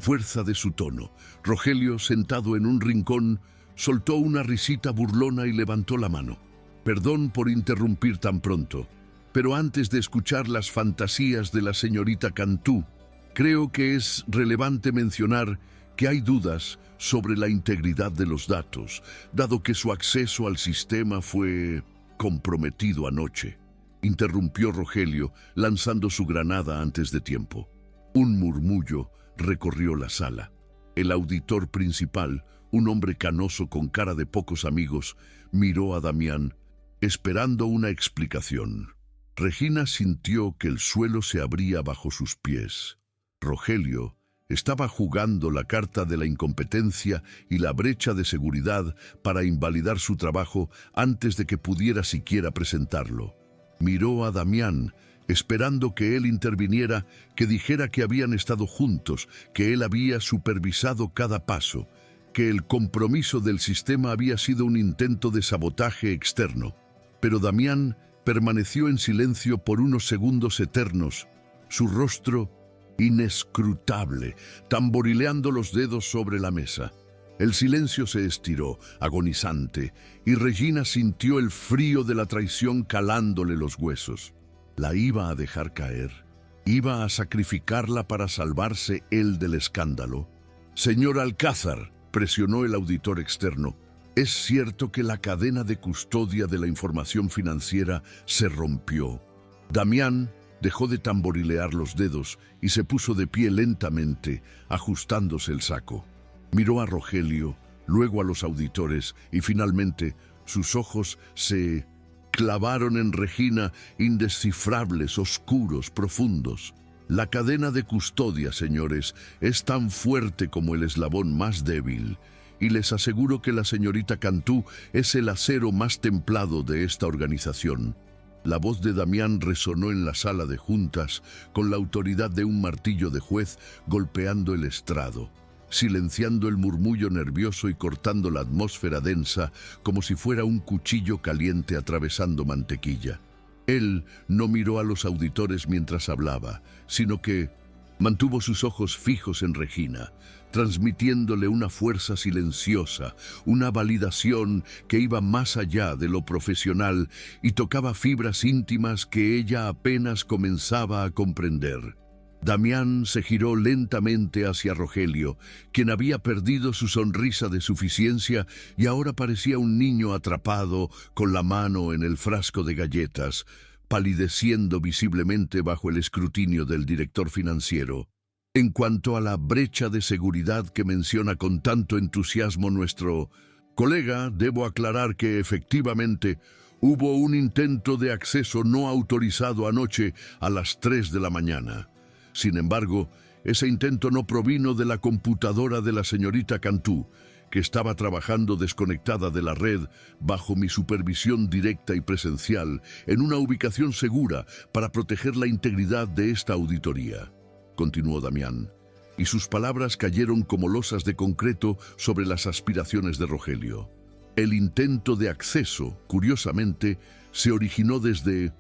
fuerza de su tono. Rogelio, sentado en un rincón, soltó una risita burlona y levantó la mano. «Perdón por interrumpir tan pronto, pero antes de escuchar las fantasías de la señorita Cantú, creo que es relevante mencionar que hay dudas sobre la integridad de los datos, dado que su acceso al sistema fue comprometido anoche», interrumpió Rogelio, lanzando su granada antes de tiempo. Un murmullo recorrió la sala. El auditor principal, un hombre canoso con cara de pocos amigos, miró a Damián, esperando una explicación. Regina sintió que el suelo se abría bajo sus pies. Rogelio estaba jugando la carta de la incompetencia y la brecha de seguridad para invalidar su trabajo antes de que pudiera siquiera presentarlo. Miró a Damián, esperando que él interviniera, que dijera que habían estado juntos, que él había supervisado cada paso, que el compromiso del sistema había sido un intento de sabotaje externo. Pero Damián permaneció en silencio por unos segundos eternos, su rostro inescrutable, tamborileando los dedos sobre la mesa. El silencio se estiró, agonizante, y Regina sintió el frío de la traición calándole los huesos. La iba a dejar caer. Iba a sacrificarla para salvarse él del escándalo. «Señor Alcázar», presionó el auditor externo, «es cierto que la cadena de custodia de la información financiera se rompió». Damián dejó de tamborilear los dedos y se puso de pie lentamente, ajustándose el saco. Miró a Rogelio, luego a los auditores y finalmente sus ojos se clavaron en Regina, indescifrables, oscuros, profundos. «La cadena de custodia, señores, es tan fuerte como el eslabón más débil, y les aseguro que la señorita Cantú es el acero más templado de esta organización». La voz de Damián resonó en la sala de juntas con la autoridad de un martillo de juez golpeando el estrado, silenciando el murmullo nervioso y cortando la atmósfera densa como si fuera un cuchillo caliente atravesando mantequilla. Él no miró a los auditores mientras hablaba, sino que mantuvo sus ojos fijos en Regina, transmitiéndole una fuerza silenciosa, una validación que iba más allá de lo profesional y tocaba fibras íntimas que ella apenas comenzaba a comprender. Damián se giró lentamente hacia Rogelio, quien había perdido su sonrisa de suficiencia y ahora parecía un niño atrapado con la mano en el frasco de galletas, palideciendo visiblemente bajo el escrutinio del director financiero. «En cuanto a la brecha de seguridad que menciona con tanto entusiasmo nuestro Colega, debo aclarar que efectivamente hubo un intento de acceso no autorizado anoche a las 3 de la mañana. Sin embargo, ese intento no provino de la computadora de la señorita Cantú, que estaba trabajando desconectada de la red bajo mi supervisión directa y presencial en una ubicación segura para proteger la integridad de esta auditoría, continuó Damián, y sus palabras cayeron como losas de concreto sobre las aspiraciones de Rogelio. El intento de acceso, curiosamente, se originó desde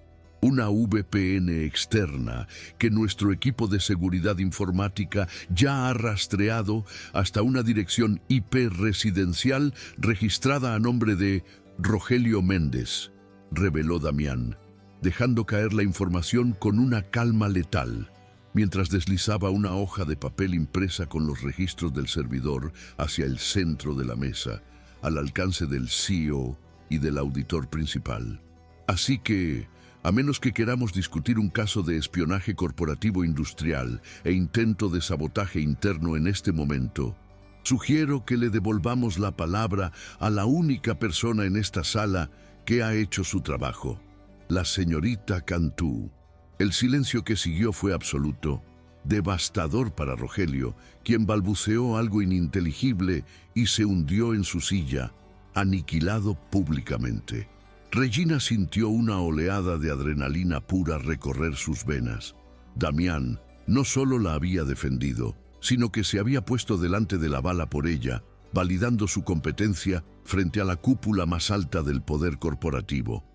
una VPN externa que nuestro equipo de seguridad informática ya ha rastreado hasta una dirección IP residencial registrada a nombre de Rogelio Méndez, reveló Damián, dejando caer la información con una calma letal, mientras deslizaba una hoja de papel impresa con los registros del servidor hacia el centro de la mesa, al alcance del CEO y del auditor principal. Así que, a menos que queramos discutir un caso de espionaje corporativo industrial e intento de sabotaje interno en este momento, sugiero que le devolvamos la palabra a la única persona en esta sala que ha hecho su trabajo, la señorita Cantú. El silencio que siguió fue absoluto, devastador para Rogelio, quien balbuceó algo ininteligible y se hundió en su silla, aniquilado públicamente. Regina sintió una oleada de adrenalina pura recorrer sus venas. Damián no solo la había defendido, sino que se había puesto delante de la bala por ella, validando su competencia frente a la cúpula más alta del poder corporativo.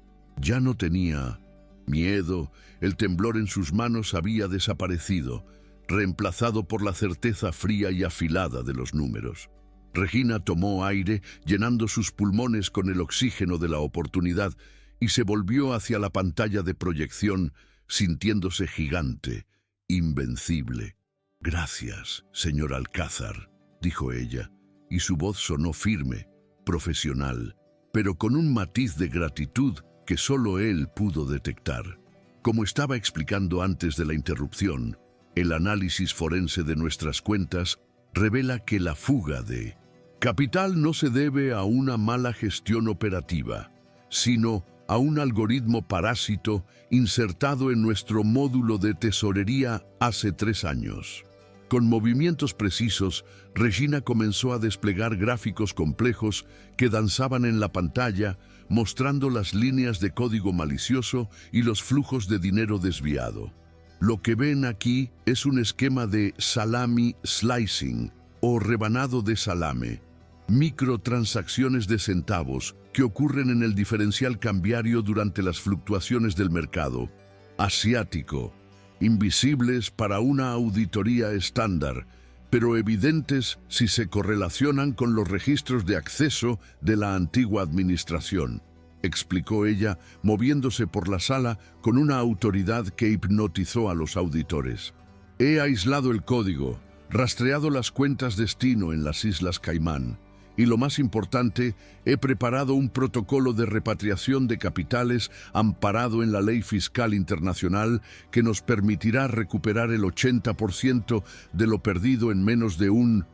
Ya no tenía miedo, el temblor en sus manos había desaparecido, reemplazado por la certeza fría y afilada de los números. Regina tomó aire, llenando sus pulmones con el oxígeno de la oportunidad, y se volvió hacia la pantalla de proyección, sintiéndose gigante, invencible. «Gracias, señor Alcázar», dijo ella, y su voz sonó firme, profesional, pero con un matiz de gratitud que solo él pudo detectar. Como estaba explicando antes de la interrupción, el análisis forense de nuestras cuentas revela que la fuga de capital no se debe a una mala gestión operativa, sino a un algoritmo parásito insertado en nuestro módulo de tesorería hace 3 años. Con movimientos precisos, Regina comenzó a desplegar gráficos complejos que danzaban en la pantalla, mostrando las líneas de código malicioso y los flujos de dinero desviado. Lo que ven aquí es un esquema de salami slicing o rebanado de salame, microtransacciones de centavos que ocurren en el diferencial cambiario durante las fluctuaciones del mercado asiático, invisibles para una auditoría estándar, pero evidentes si se correlacionan con los registros de acceso de la antigua administración, explicó ella, moviéndose por la sala con una autoridad que hipnotizó a los auditores. He aislado el código, rastreado las cuentas destino en las Islas Caimán, y lo más importante, he preparado un protocolo de repatriación de capitales amparado en la ley fiscal internacional que nos permitirá recuperar el 80% de lo perdido en menos de un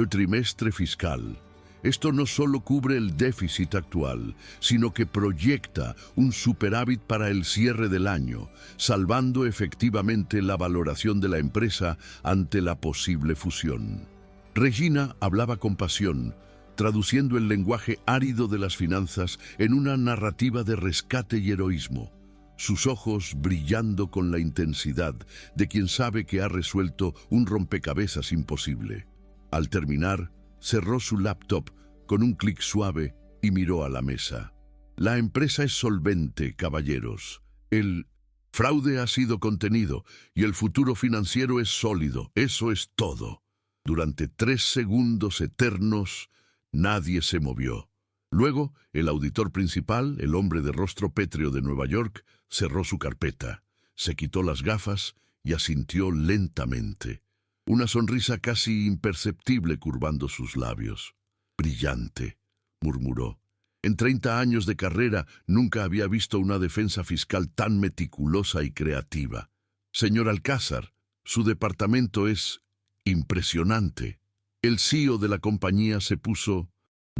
trimestre fiscal. Esto no solo cubre el déficit actual, sino que proyecta un superávit para el cierre del año, salvando efectivamente la valoración de la empresa ante la posible fusión. Regina hablaba con pasión, traduciendo el lenguaje árido de las finanzas en una narrativa de rescate y heroísmo, sus ojos brillando con la intensidad de quien sabe que ha resuelto un rompecabezas imposible. Al terminar, cerró su laptop con un clic suave y miró a la mesa. La empresa es solvente, caballeros. El fraude ha sido contenido y el futuro financiero es sólido. Eso es todo. Durante 3 segundos eternos, nadie se movió. Luego, el auditor principal, el hombre de rostro pétreo de Nueva York, cerró su carpeta, se quitó las gafas y asintió lentamente, una sonrisa casi imperceptible curvando sus labios. «Brillante», murmuró. En 30 años de carrera nunca había visto una defensa fiscal tan meticulosa y creativa. «Señor Alcázar, su departamento es impresionante». El CEO de la compañía se puso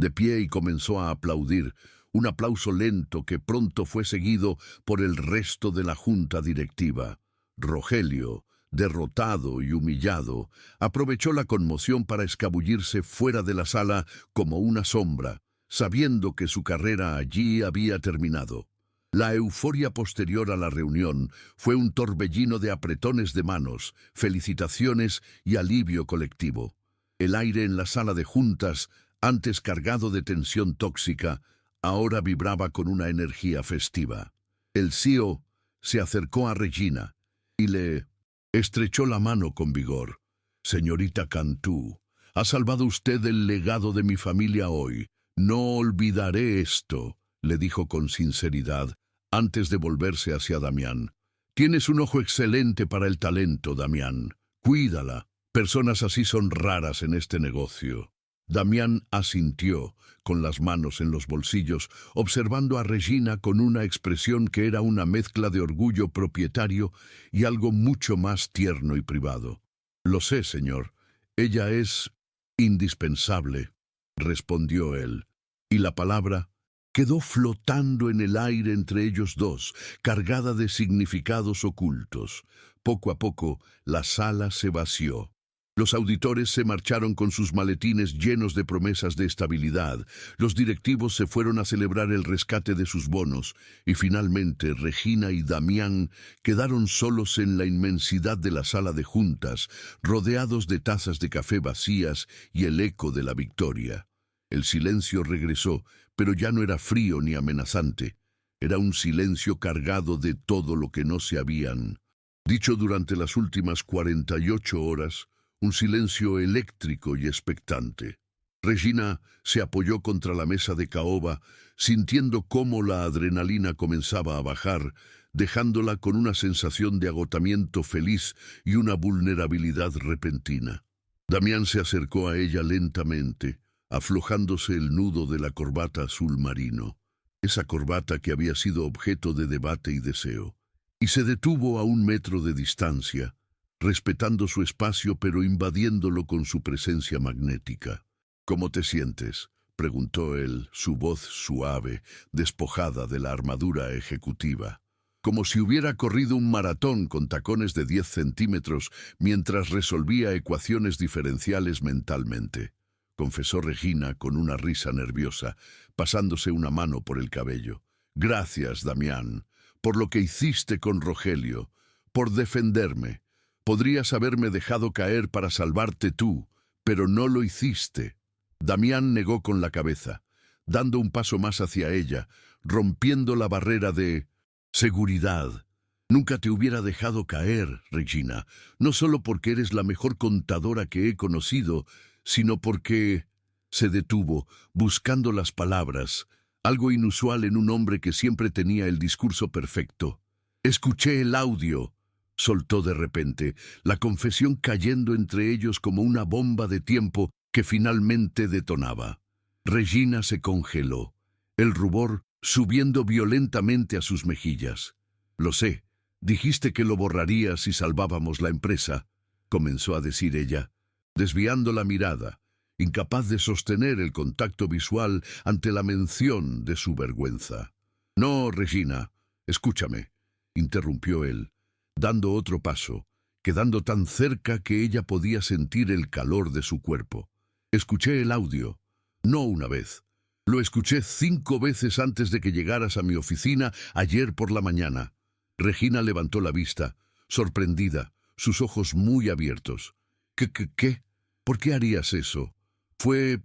de pie y comenzó a aplaudir, un aplauso lento que pronto fue seguido por el resto de la junta directiva. Rogelio, derrotado y humillado, aprovechó la conmoción para escabullirse fuera de la sala como una sombra, sabiendo que su carrera allí había terminado. La euforia posterior a la reunión fue un torbellino de apretones de manos, felicitaciones y alivio colectivo. El aire en la sala de juntas, antes cargado de tensión tóxica, ahora vibraba con una energía festiva. El CEO se acercó a Regina y le estrechó la mano con vigor. «Señorita Cantú, ha salvado usted el legado de mi familia hoy. No olvidaré esto», le dijo con sinceridad, antes de volverse hacia Damián. «Tienes un ojo excelente para el talento, Damián. Cuídala. Personas así son raras en este negocio». Damián asintió, con las manos en los bolsillos, observando a Regina con una expresión que era una mezcla de orgullo propietario y algo mucho más tierno y privado. «Lo sé, señor. Ella es indispensable», respondió él, y la palabra quedó flotando en el aire entre ellos dos, cargada de significados ocultos. Poco a poco, la sala se vació. Los auditores se marcharon con sus maletines llenos de promesas de estabilidad, los directivos se fueron a celebrar el rescate de sus bonos, y finalmente Regina y Damián quedaron solos en la inmensidad de la sala de juntas, rodeados de tazas de café vacías y el eco de la victoria. El silencio regresó, pero ya no era frío ni amenazante. Era un silencio cargado de todo lo que no se habían dicho durante las últimas 48 horas, un silencio eléctrico y expectante. Regina se apoyó contra la mesa de caoba, sintiendo cómo la adrenalina comenzaba a bajar, dejándola con una sensación de agotamiento feliz y una vulnerabilidad repentina. Damián se acercó a ella lentamente, aflojándose el nudo de la corbata azul marino, esa corbata que había sido objeto de debate y deseo, y se detuvo a 1 metro de distancia, respetando su espacio pero invadiéndolo con su presencia magnética. «¿Cómo te sientes?», preguntó él, su voz suave, despojada de la armadura ejecutiva, como si hubiera corrido un maratón con tacones de 10 centímetros mientras resolvía ecuaciones diferenciales mentalmente, confesó Regina con una risa nerviosa, pasándose una mano por el cabello. «Gracias, Damián, por lo que hiciste con Rogelio, por defenderme. Podrías haberme dejado caer para salvarte tú, pero no lo hiciste». Damián negó con la cabeza, dando un paso más hacia ella, rompiendo la barrera de seguridad. «Nunca te hubiera dejado caer, Regina, no solo porque eres la mejor contadora que he conocido, sino porque...» Se detuvo, buscando las palabras, algo inusual en un hombre que siempre tenía el discurso perfecto. «Escuché el audio», soltó de repente, la confesión cayendo entre ellos como una bomba de tiempo que finalmente detonaba. Regina se congeló, el rubor subiendo violentamente a sus mejillas. «Lo sé, dijiste que lo borrarías si salvábamos la empresa», comenzó a decir ella, desviando la mirada, incapaz de sostener el contacto visual ante la mención de su vergüenza. «No, Regina, escúchame», interrumpió él, dando otro paso, quedando tan cerca que ella podía sentir el calor de su cuerpo. «Escuché el audio, no una vez. Lo escuché 5 veces antes de que llegaras a mi oficina ayer por la mañana». Regina levantó la vista, sorprendida, sus ojos muy abiertos. ¿Qué? ¿Por qué harías eso? Fue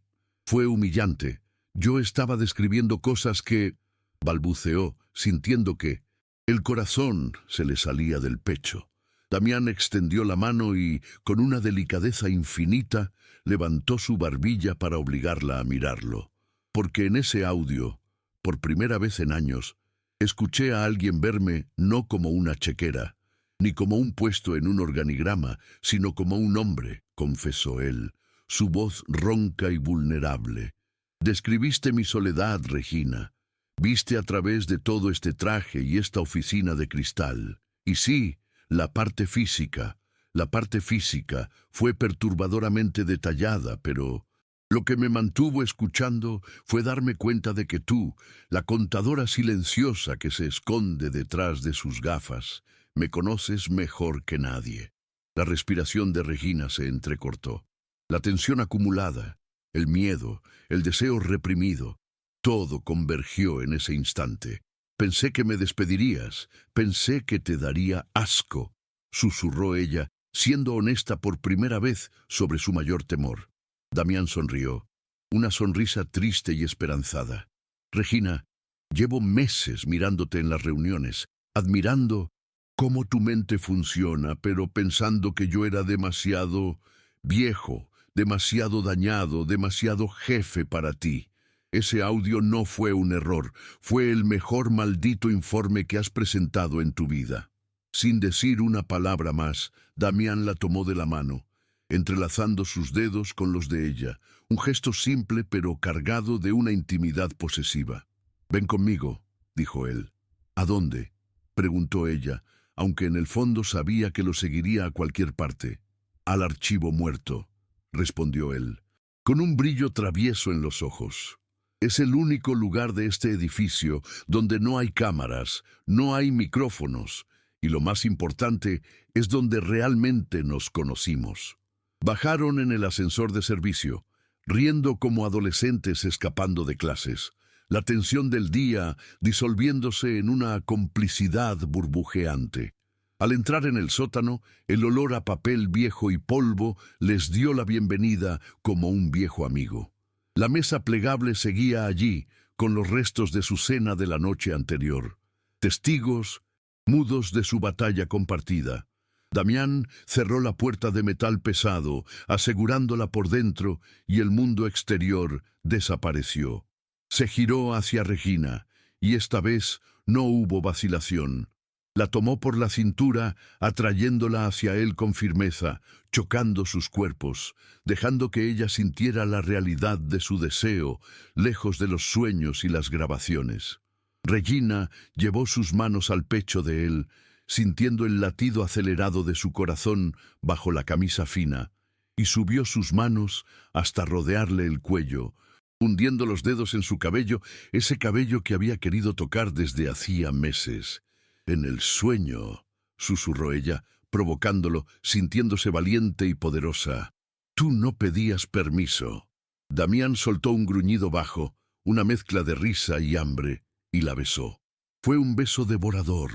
humillante. Yo estaba describiendo cosas que...», balbuceó, sintiendo que el corazón se le salía del pecho. Damián extendió la mano y, con una delicadeza infinita, levantó su barbilla para obligarla a mirarlo. Porque en ese audio, por primera vez en años, escuché a alguien verme no como una chequera, ni como un puesto en un organigrama, sino como un hombre, confesó él, su voz ronca y vulnerable. «Describiste mi soledad, Regina. Viste a través de todo este traje y esta oficina de cristal. Y sí, la parte física fue perturbadoramente detallada, pero Lo que me mantuvo escuchando fue darme cuenta de que tú, la contadora silenciosa que se esconde detrás de sus gafas, me conoces mejor que nadie. La respiración de Regina se entrecortó. La tensión acumulada, el miedo, el deseo reprimido, todo convergió en ese instante. Pensé que me despedirías, pensé que te daría asco, susurró ella, siendo honesta por primera vez sobre su mayor temor. Damián sonrió, una sonrisa triste y esperanzada. Regina, llevo meses mirándote en las reuniones, admirando cómo tu mente funciona, pero pensando que yo era demasiado viejo, demasiado dañado, demasiado jefe para ti. Ese audio no fue un error, fue el mejor maldito informe que has presentado en tu vida. Sin decir una palabra más, Damián la tomó de la mano, entrelazando sus dedos con los de ella, un gesto simple pero cargado de una intimidad posesiva. «Ven conmigo», dijo él. «¿A dónde?», preguntó ella, aunque en el fondo sabía que lo seguiría a cualquier parte. «Al archivo muerto», respondió él, con un brillo travieso en los ojos. «Es el único lugar de este edificio donde no hay cámaras, no hay micrófonos, y lo más importante, es donde realmente nos conocimos». Bajaron en el ascensor de servicio, riendo como adolescentes escapando de clases, la tensión del día disolviéndose en una complicidad burbujeante. Al entrar en el sótano, el olor a papel viejo y polvo les dio la bienvenida como un viejo amigo. La mesa plegable seguía allí, con los restos de su cena de la noche anterior. Testigos, mudos de su batalla compartida. Damián cerró la puerta de metal pesado, asegurándola por dentro, y el mundo exterior desapareció. Se giró hacia Regina, y esta vez no hubo vacilación. La tomó por la cintura, atrayéndola hacia él con firmeza, chocando sus cuerpos, dejando que ella sintiera la realidad de su deseo, lejos de los sueños y las grabaciones. Regina llevó sus manos al pecho de él, sintiendo el latido acelerado de su corazón bajo la camisa fina, y subió sus manos hasta rodearle el cuello, hundiendo los dedos en su cabello, ese cabello que había querido tocar desde hacía meses. «En el sueño», susurró ella, provocándolo, sintiéndose valiente y poderosa. «Tú no pedías permiso». Damián soltó un gruñido bajo, una mezcla de risa y hambre, y la besó. Fue un beso devorador,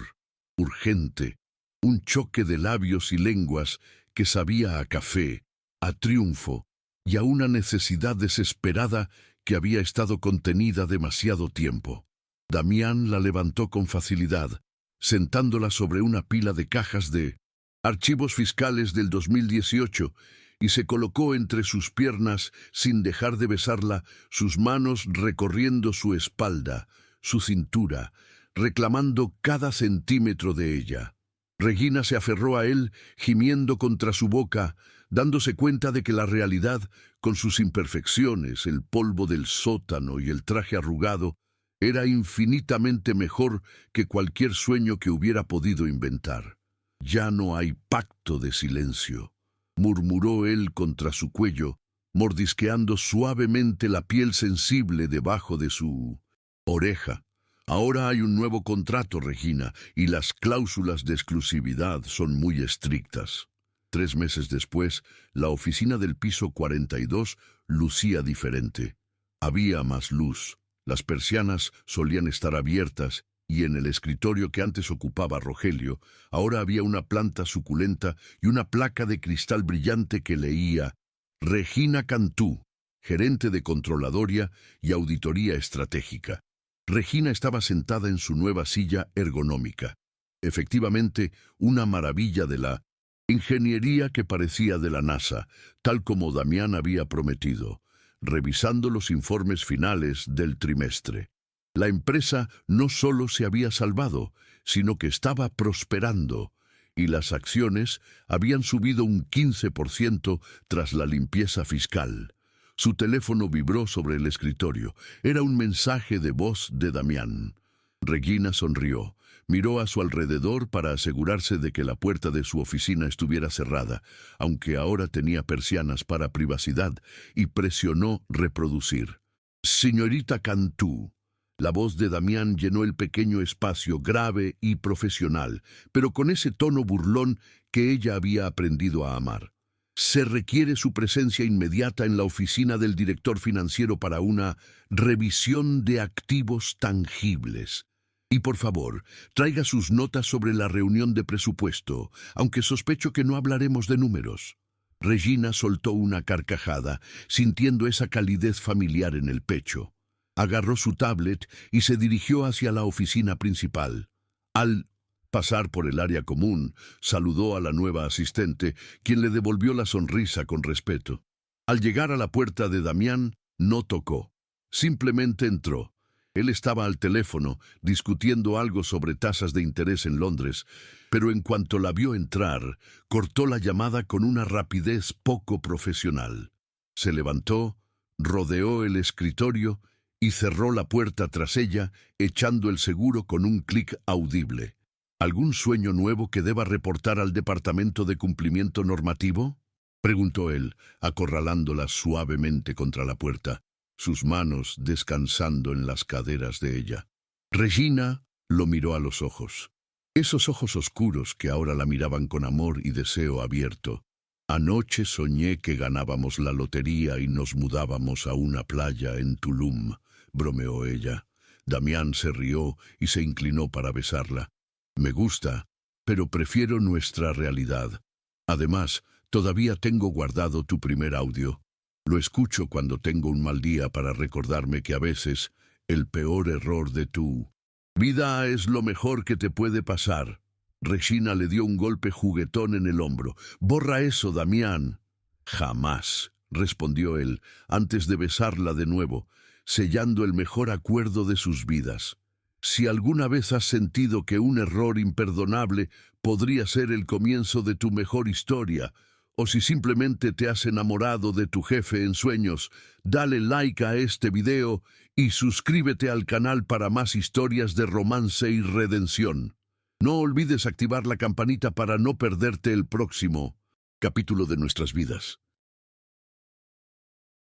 urgente, un choque de labios y lenguas que sabía a café, a triunfo y a una necesidad desesperada que había estado contenida demasiado tiempo. Damián la levantó con facilidad, sentándola sobre una pila de cajas de archivos fiscales del 2018, y se colocó entre sus piernas sin dejar de besarla, sus manos recorriendo su espalda, su cintura, reclamando cada centímetro de ella. Regina se aferró a él, gimiendo contra su boca, dándose cuenta de que la realidad, con sus imperfecciones, el polvo del sótano y el traje arrugado, era infinitamente mejor que cualquier sueño que hubiera podido inventar. «Ya no hay pacto de silencio», murmuró él contra su cuello, mordisqueando suavemente la piel sensible debajo de su oreja. «Ahora hay un nuevo contrato, Regina, y las cláusulas de exclusividad son muy estrictas». 3 meses después, la oficina del piso 42 lucía diferente. Había más luz, las persianas solían estar abiertas, y en el escritorio que antes ocupaba Rogelio, ahora había una planta suculenta y una placa de cristal brillante que leía «Regina Cantú, gerente de controladoria y auditoría estratégica». Regina estaba sentada en su nueva silla ergonómica. Efectivamente, una maravilla de la ingeniería que parecía de la NASA, tal como Damián había prometido, revisando los informes finales del trimestre. La empresa no solo se había salvado, sino que estaba prosperando, y las acciones habían subido un 15% tras la limpieza fiscal. Su teléfono vibró sobre el escritorio. Era un mensaje de voz de Damián. Regina sonrió. Miró a su alrededor para asegurarse de que la puerta de su oficina estuviera cerrada, aunque ahora tenía persianas para privacidad, y presionó reproducir. «Señorita Cantú». La voz de Damián llenó el pequeño espacio, grave y profesional, pero con ese tono burlón que ella había aprendido a amar. «Se requiere su presencia inmediata en la oficina del director financiero para una revisión de activos tangibles. Y por favor, traiga sus notas sobre la reunión de presupuesto, aunque sospecho que no hablaremos de números». Regina soltó una carcajada, sintiendo esa calidez familiar en el pecho. Agarró su tablet y se dirigió hacia la oficina principal. Al pasar por el área común, saludó a la nueva asistente, quien le devolvió la sonrisa con respeto. Al llegar a la puerta de Damián, no tocó. Simplemente entró. Él estaba al teléfono, discutiendo algo sobre tasas de interés en Londres, pero en cuanto la vio entrar, cortó la llamada con una rapidez poco profesional. Se levantó, rodeó el escritorio y cerró la puerta tras ella, echando el seguro con un clic audible. ¿Algún sueño nuevo que deba reportar al Departamento de Cumplimiento Normativo?, preguntó él, acorralándola suavemente contra la puerta, sus manos descansando en las caderas de ella. Regina lo miró a los ojos. Esos ojos oscuros que ahora la miraban con amor y deseo abierto. «Anoche soñé que ganábamos la lotería y nos mudábamos a una playa en Tulum», bromeó ella. Damián se rió y se inclinó para besarla. «Me gusta, pero prefiero nuestra realidad. Además, todavía tengo guardado tu primer audio. Lo escucho cuando tengo un mal día para recordarme que a veces el peor error de tu vida es lo mejor que te puede pasar». Regina le dio un golpe juguetón en el hombro. «Borra eso, Damián». «Jamás», respondió él, antes de besarla de nuevo, sellando el mejor acuerdo de sus vidas. «Si alguna vez has sentido que un error imperdonable podría ser el comienzo de tu mejor historia, o si simplemente te has enamorado de tu jefe en sueños, dale like a este video y suscríbete al canal para más historias de romance y redención. No olvides activar la campanita para no perderte el próximo capítulo de nuestras vidas.